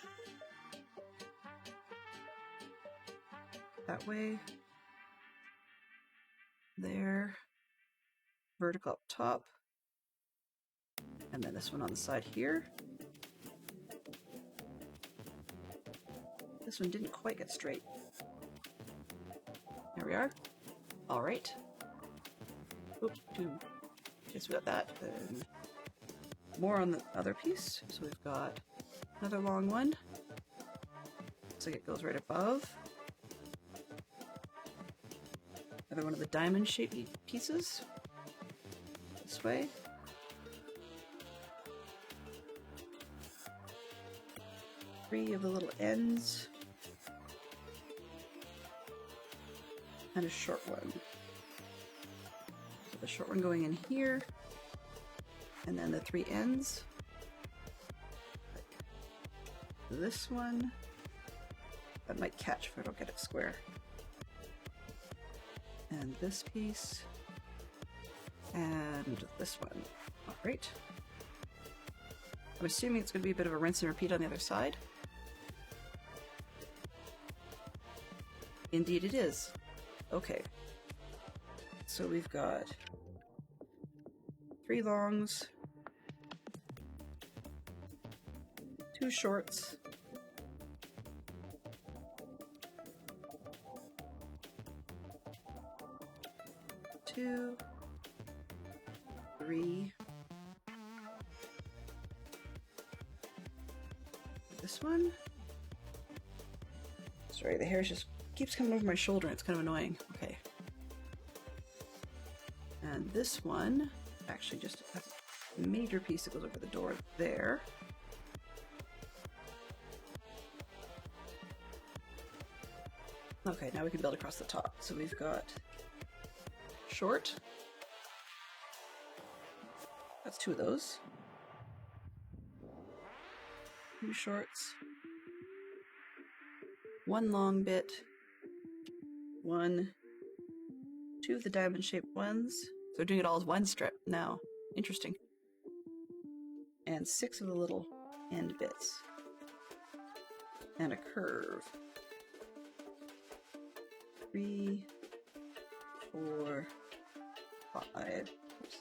That way. There. Vertical up top. And then this one on the side here. This one didn't quite get straight. There we are. All right. Oops, 2. Guess we got that. And more on the other piece. So we've got another long one. Looks like it goes right above. Another one of the diamond-shaped pieces. This way. Three of the little ends. And a short one. So the short one going in here. And then the 3 ends. This one. That might catch if I don't get it square. And this piece. And this one. All right. I'm assuming it's going to be a bit of a rinse and repeat on the other side. Indeed it is. Okay. So we've got 3 longs, 2 shorts, 2, 3. This one. Sorry, the hair just keeps coming over my shoulder and it's kind of annoying. Okay. And this one, actually just a major piece that goes over the door there. Okay, now we can build across the top. So we've got short. That's 2 of those. 2 shorts. 1 long bit. 1, 2 of the diamond-shaped ones. So they're doing it all as one strip now. Interesting. And 6 of the little end bits. And a curve. 3, 4, 5. Oops.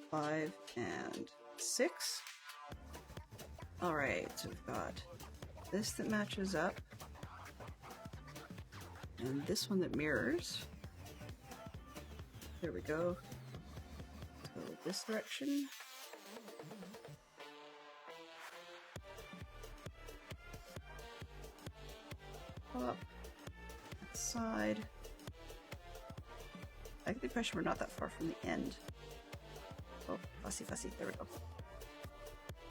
5 and 6. All right, so we've got this that matches up. And this one that mirrors. There we go. So this direction. Up. That side. I get the impression we're not that far from the end. Oh, fussy, fussy. There we go.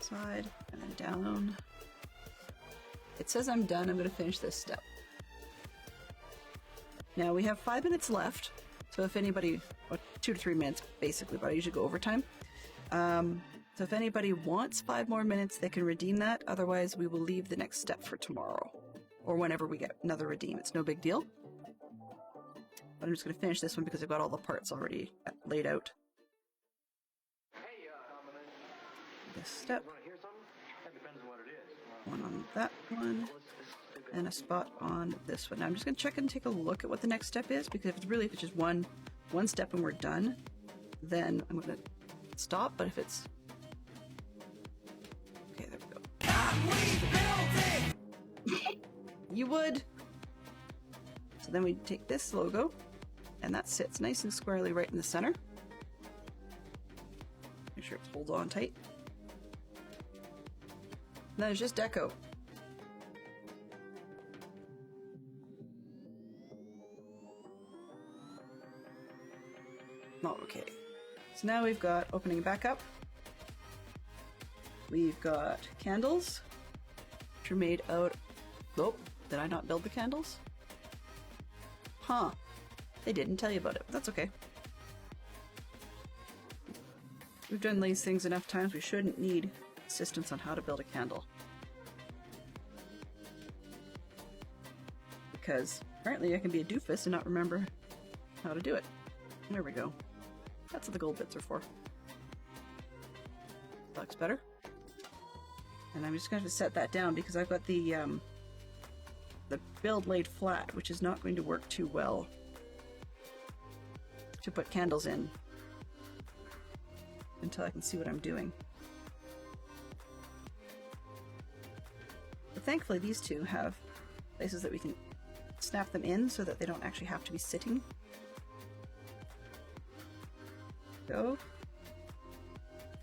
Side, and then down. It says I'm done. I'm going to finish this step. Now we have 5 minutes left, so if anybody, well, 2 to 3 minutes basically, but I usually go overtime. So if anybody wants 5 more minutes, they can redeem that. Otherwise, we will leave the next step for tomorrow, or whenever we get another redeem. It's no big deal. But I'm just going to finish this one because I've got all the parts already laid out. This step. One on that one. and a spot on this one. Now I'm just going to check and take a look at what the next step is, because if it's just one step and we're done, then I'm going to stop. But if it's... Okay, there we go. You would! So then we take this logo, and that sits nice and squarely right in the center. Make sure it holds on tight. And then it's just deco. Not okay. So now we've got opening back up. We've got candles, which are made out... Oh, did I not build the candles? Huh. They didn't tell you about it, but that's okay. We've done these things enough times, we shouldn't need assistance on how to build a candle. Because apparently I can be a doofus and not remember how to do it. There we go. That's what the gold bits are for. That looks better. And I'm just going to have to set that down because I've got the build laid flat, which is not going to work too well to put candles in until I can see what I'm doing. But thankfully these two have places that we can snap them in so that they don't actually have to be sitting. Go.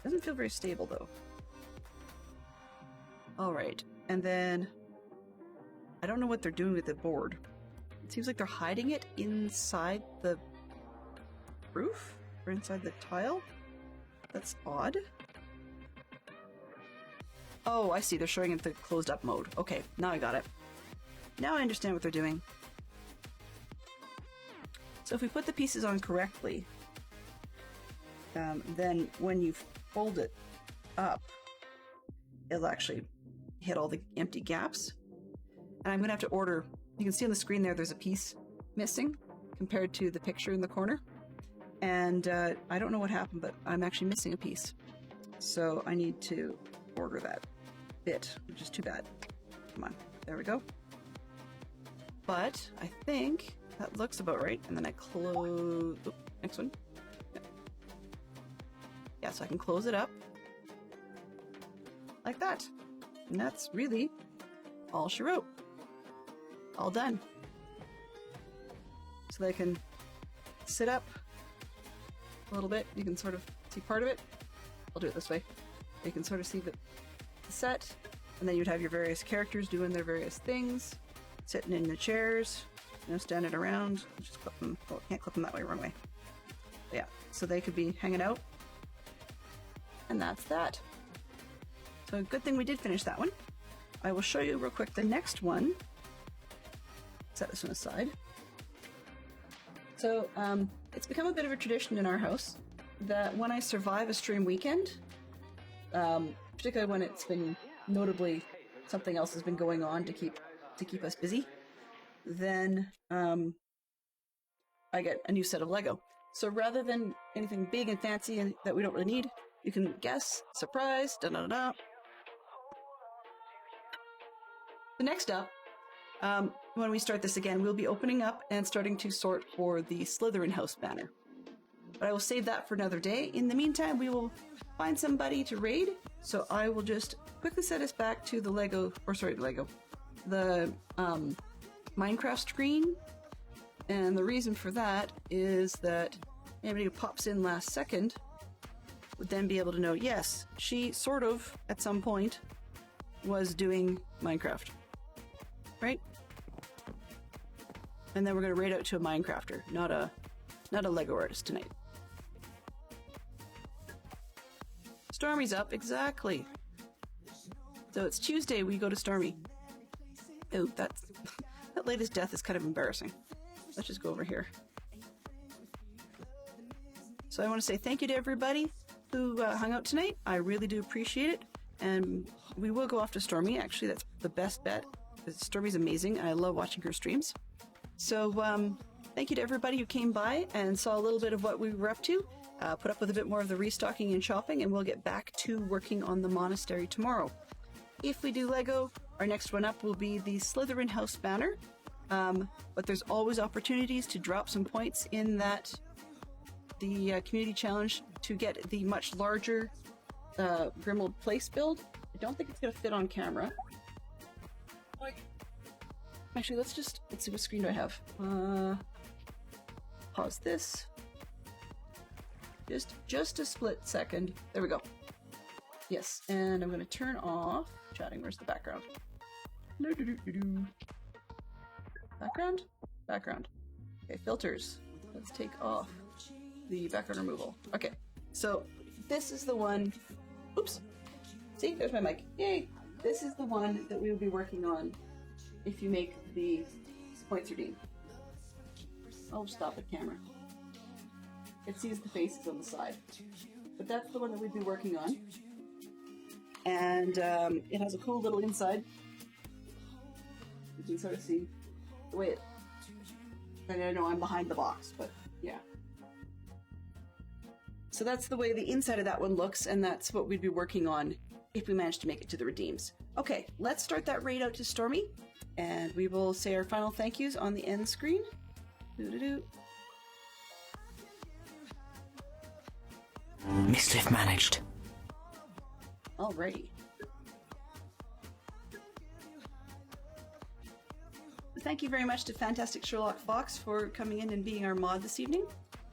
Doesn't feel very stable though. Alright, and then I don't know what they're doing with the board. It seems like they're hiding it inside the roof or inside the tile. That's odd. Oh, I see. They're showing it the closed up mode. Okay, now I got it. Now I understand what they're doing. So if we put the pieces on correctly, then when you fold it up, it'll actually hit all the empty gaps. And I'm going to have to order... You can see on the screen there's a piece missing compared to the picture in the corner. And I don't know what happened, but I'm actually missing a piece. So I need to order that bit, which is too bad. Come on, there we go. But I think that looks about right. And then I close... Oh, next one. Yeah, so I can close it up like that. And that's really all she wrote. All done. So they can sit up a little bit. You can sort of see part of it. I'll do it this way. You can sort of see the set, and then you'd have your various characters doing their various things, sitting in the chairs, standing around. Just clip them. Oh, can't clip them that way, wrong way. But yeah, so they could be hanging out. And that's that. So good thing we did finish that one. I will show you real quick the next one. Set this one aside. So it's become a bit of a tradition in our house that when I survive a stream weekend, particularly when it's been notably something else has been going on to keep us busy, then I get a new set of Lego. So rather than anything big and fancy and that we don't really need, you can guess, surprise, da-da-da-da. The next up, when we start this again, we'll be opening up and starting to sort for the Slytherin house banner. But I will save that for another day. In the meantime, we will find somebody to raid. So I will just quickly set us back to the the Minecraft screen. And the reason for that is that anybody who pops in last second would then be able to know, yes, she sort of, at some point, was doing Minecraft. Right? And then we're going to raid out to a Minecrafter, not a Lego artist tonight. Stormy's up, exactly. So it's Tuesday, we go to Stormy. Oh, that latest death is kind of embarrassing. Let's just go over here. So I want to say thank you to everybody who hung out tonight. I really do appreciate it. And we will go off to Stormy. Actually, that's the best bet. Stormy's amazing, and I love watching her streams. So thank you to everybody who came by and saw a little bit of what we were up to. Put up with a bit more of the restocking and shopping, and we'll get back to working on the monastery tomorrow. If we do Lego, Our next one up will be the Slytherin House banner. But there's always opportunities to drop some points in the community challenge to get the much larger Grimald Place build. I don't think it's going to fit on camera. Actually, let's see what screen do I have. Pause this. Just a split second. There we go. Yes, and I'm going to turn off chatting. Where's the background? Background? Background. Okay, filters. Let's take off the background removal. Okay, so this is the one. Oops. See, there's my mic. Yay! This is the one that we will be working on if you make the points redeem. I'll stop the camera. It sees the faces on the side. But that's the one that we'd be working on. And it has a cool little inside. You can sort of see the way it... I know I'm behind the box, but yeah. So that's the way the inside of that one looks, and that's what we'd be working on if we manage to make it to the redeems. Okay, let's start that raid out to Stormy, and we will say our final thank yous on the end screen. Doo-doo-doo. Mischief managed. Alrighty. Thank you very much to Fantastic Sherlock Fox for coming in and being our mod this evening.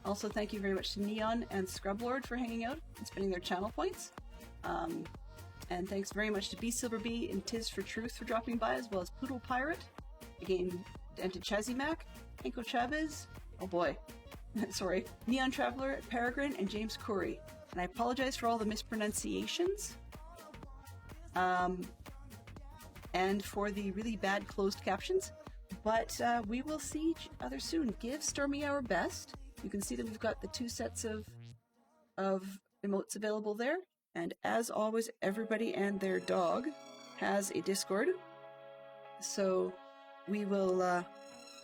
Also, thank you very much to Neon and Scrublord for hanging out and spending their channel points. And thanks very much to B Silver B and Tiz for Truth for dropping by, as well as Poodle Pirate, again, and to Chazimac, Henko Chavez, oh boy, sorry, Neon Traveler, Peregrine, and James Corey. And I apologize for all the mispronunciations. And for the really bad closed captions. But we will see each other soon. Give Stormy our best. You can see that we've got the 2 sets of emotes available there. And as always, everybody and their dog has a Discord. So we will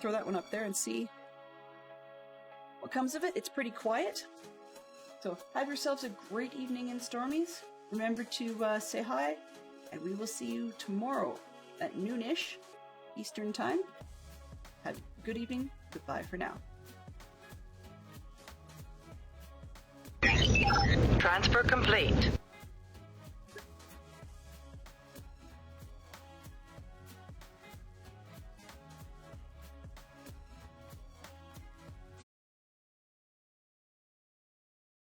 throw that one up there and see what comes of it. It's pretty quiet. So have yourselves a great evening in Stormies. Remember to say hi, and we will see you tomorrow at noonish Eastern Time. Have a good evening. Goodbye for now. Transfer complete.